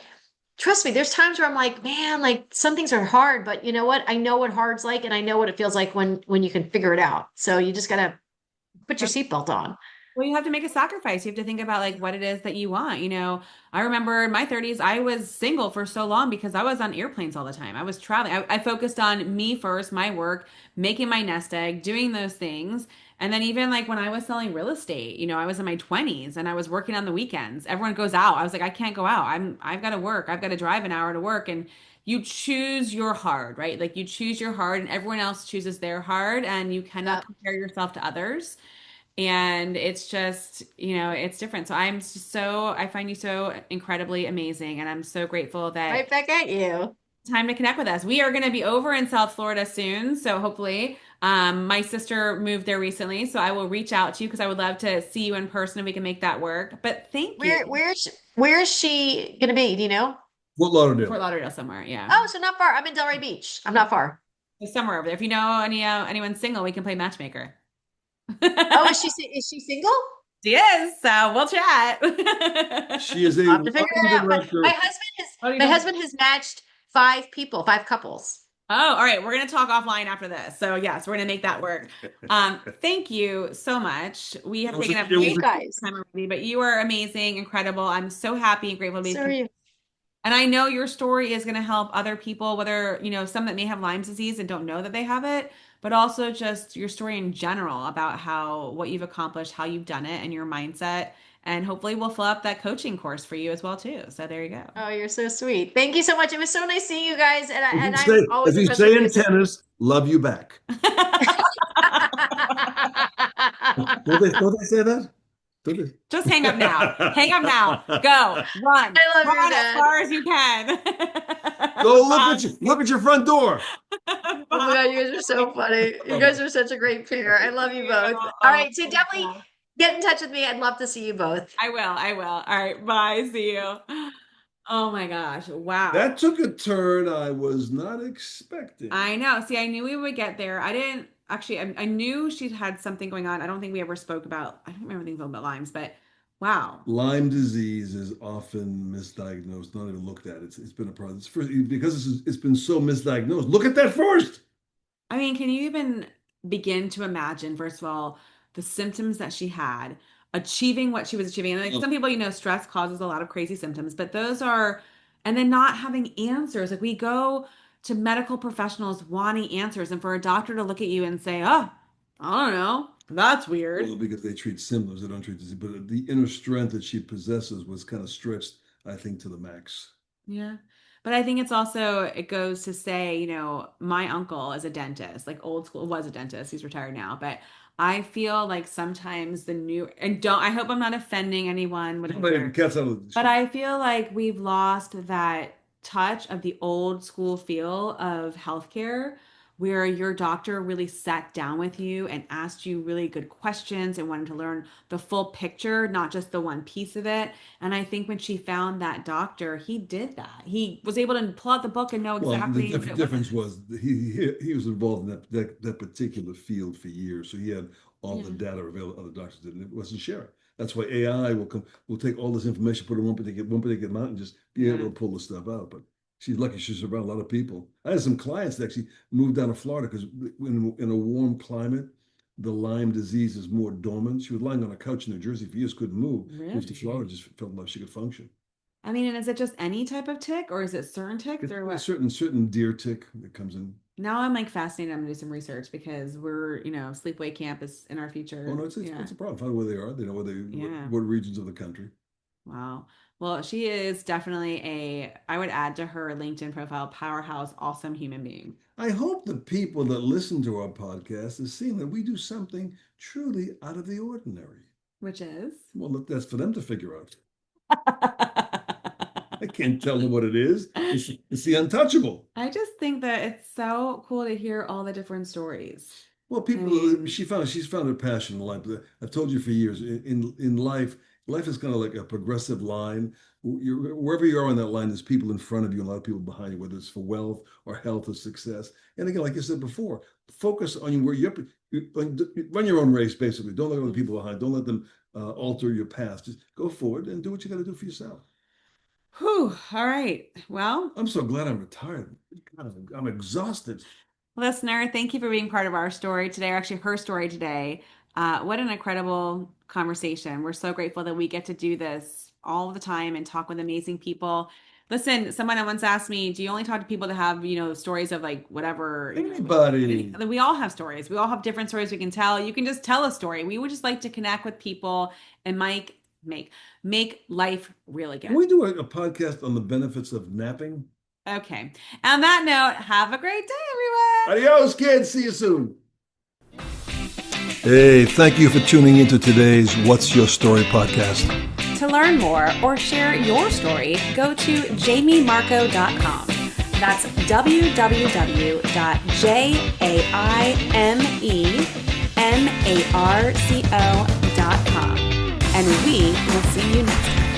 [SPEAKER 3] trust me, there's times where I'm like, man, like some things are hard, but you know what? I know what hard's like and I know what it feels like when you can figure it out. So you just gotta put your seatbelt on.
[SPEAKER 1] Well, you have to make a sacrifice. You have to think about like what it is that you want. I remember in my 30s, I was single for so long because I was on airplanes all the time. I was traveling. I focused on me first, my work, making my nest egg, doing those things. And then even like when I was selling real estate, I was in my 20s and I was working on the weekends. Everyone goes out. I was like, I can't go out. I've got to work. I've got to drive an hour to work. And you choose your hard, right? Like you choose your hard and everyone else chooses their hard and you cannot
[SPEAKER 3] Yep.
[SPEAKER 1] compare yourself to others. And it's just, it's different. So I find you so incredibly amazing. And I'm so grateful that
[SPEAKER 3] Right back at you.
[SPEAKER 1] time to connect with us. We are going to be over in South Florida soon. So hopefully, my sister moved there recently. So I will reach out to you because I would love to see you in person and we can make that work. But thank you.
[SPEAKER 3] Where's she gonna be? Do you know?
[SPEAKER 2] Fort Lauderdale.
[SPEAKER 1] Fort Lauderdale somewhere. Yeah.
[SPEAKER 3] Oh, so not far. I'm in Delray Beach. I'm not far.
[SPEAKER 1] Somewhere over there. If you know anyone single, we can play matchmaker.
[SPEAKER 3] Oh, is she single?
[SPEAKER 1] She is. So we'll chat.
[SPEAKER 2] She is a
[SPEAKER 3] I'll have to figure
[SPEAKER 2] wine
[SPEAKER 3] it out.
[SPEAKER 2] director.
[SPEAKER 3] My husband has matched 5 people, 5 couples.
[SPEAKER 1] Oh, all right. We're going to talk offline after this. So, yes, we're going to make that work. Thank you so much. We have taken up way
[SPEAKER 3] You guys.
[SPEAKER 1] time already, but you are amazing, incredible. I'm so happy and grateful to be.
[SPEAKER 3] So are you.
[SPEAKER 1] And I know your story is going to help other people, whether, some that may have Lyme disease and don't know that they have it, but also just your story in general about what you've accomplished, how you've done it, and your mindset. And hopefully we'll fill up that coaching course for you as well, too. So there you go.
[SPEAKER 3] Oh, you're so sweet. Thank you so much. It was so nice seeing you guys. And,
[SPEAKER 2] As
[SPEAKER 3] and
[SPEAKER 2] you
[SPEAKER 3] I'm
[SPEAKER 2] say,
[SPEAKER 3] always
[SPEAKER 2] as you
[SPEAKER 3] impressed
[SPEAKER 2] say
[SPEAKER 3] with
[SPEAKER 2] in
[SPEAKER 3] you.
[SPEAKER 2] tennis, love you back. Don't they say that? Don't they?
[SPEAKER 1] Just hang up now. Hang up now. Go. Run.
[SPEAKER 3] I love you,
[SPEAKER 1] Run as
[SPEAKER 3] Dad.
[SPEAKER 1] far as you can.
[SPEAKER 2] Go look at your front door.
[SPEAKER 3] Oh my God, you guys are so funny. You guys are such a great pair. I love you both.
[SPEAKER 1] Oh,
[SPEAKER 3] All right, so definitely get in touch with me. I'd love to see you both.
[SPEAKER 1] I will. I will. All right. Bye. See you. Oh my gosh. Wow.
[SPEAKER 2] That took a turn I was not expecting.
[SPEAKER 1] I know. See, I knew we would get there. I didn't actually, I knew she'd had something going on. I don't think we ever spoke about, I don't remember anything about Lyme's, but wow.
[SPEAKER 2] Lyme disease is often misdiagnosed, not even looked at. It's been a problem. Because it's been so misdiagnosed. Look at that first.
[SPEAKER 1] I mean, can you even begin to imagine, first of all, the symptoms that she had, achieving what she was achieving? And like some people, stress causes a lot of crazy symptoms, but and then not having answers. Like we go to medical professionals wanting answers, and for a doctor to look at you and say, oh, I don't know, that's weird.
[SPEAKER 2] Well, because they treat symptoms, they don't treat disease. But the inner strength that she possesses was kind of stretched, I think, to the max.
[SPEAKER 1] Yeah. But I think it's also, it goes to say, my uncle is a dentist, like old school, was a dentist. He's retired now. But I feel like sometimes I hope I'm not offending anyone, whatever.
[SPEAKER 2] Cats out of
[SPEAKER 1] But I feel like we've lost that touch of the old school feel of healthcare, where your doctor really sat down with you and asked you really good questions and wanted to learn the full picture, not just the one piece of it. And I think when she found that doctor, he did that. He was able to pull out the book and know
[SPEAKER 2] Well, the
[SPEAKER 1] exactly if it was.
[SPEAKER 2] difference was that he was involved in that particular field for years, so he had all the
[SPEAKER 1] Yeah.
[SPEAKER 2] data available other doctors didn't. It wasn't sharing. That's why AI will take all this information, put it in one particular amount, and just be able
[SPEAKER 1] Yeah.
[SPEAKER 2] to pull the stuff out. But she's lucky she's around a lot of people. I had some clients that actually moved down to Florida because in a warm climate, the Lyme disease is more dormant. She was lying on a couch in New Jersey for years, couldn't move. Moved to
[SPEAKER 1] Really?
[SPEAKER 2] Florida, just felt like she could function.
[SPEAKER 1] I mean, and is it just any type of tick or is it certain ticks
[SPEAKER 2] It's
[SPEAKER 1] or
[SPEAKER 2] a
[SPEAKER 1] what?
[SPEAKER 2] certain deer tick that comes in.
[SPEAKER 1] Now I'm like fascinated. I'm gonna do some research because we're, sleepaway camp is in our
[SPEAKER 2] Oh
[SPEAKER 1] future.
[SPEAKER 2] no,
[SPEAKER 1] Yeah.
[SPEAKER 2] it's a problem. Find out where they are. They know
[SPEAKER 1] Yeah.
[SPEAKER 2] what regions of the country.
[SPEAKER 1] Wow. Well, she is definitely I would add to her LinkedIn profile, powerhouse, awesome human being,
[SPEAKER 2] I hope the people that listen to our podcast is seeing that we do something truly out of the ordinary.
[SPEAKER 1] which is.
[SPEAKER 2] Well, that's for them to figure out. I can't tell them what it is. It's the untouchable.
[SPEAKER 1] I just think that it's so cool to hear all the different stories.
[SPEAKER 2] Well,
[SPEAKER 1] I
[SPEAKER 2] people,
[SPEAKER 1] mean,
[SPEAKER 2] she's found her passion in life. I've told you for years, in life, life is kind of like a progressive line. Wherever you are on that line, there's people in front of you, and a lot of people behind you, whether it's for wealth or health or success. And again, like I said before, focus on where run your own race, basically. Don't let other people behind. Don't let them alter your path. Just go forward and do what you got to do for yourself.
[SPEAKER 1] whew, all right. Well,
[SPEAKER 2] I'm so glad I'm retired. God, I'm exhausted.
[SPEAKER 1] listener, thank you for being part of our story today, or actually her story today. What an incredible conversation. We're so grateful that we get to do this all the time and talk with amazing people. Listen, someone once asked me, do you only talk to people that have, stories of like whatever,
[SPEAKER 2] Anybody.
[SPEAKER 1] we all have stories. We all have different stories we can tell. You can just tell a story. We would just like to connect with people and make life real again.
[SPEAKER 2] Can we do a podcast on the benefits of napping?
[SPEAKER 1] Okay. On that note, have a great day, everyone.
[SPEAKER 2] Adios, kids. See you soon. Hey, thank you for tuning into today's What's Your Story podcast.
[SPEAKER 1] To learn more or share your story, go to jamiemarco.com. That's www.jaimemarco.com. And we will see you next time.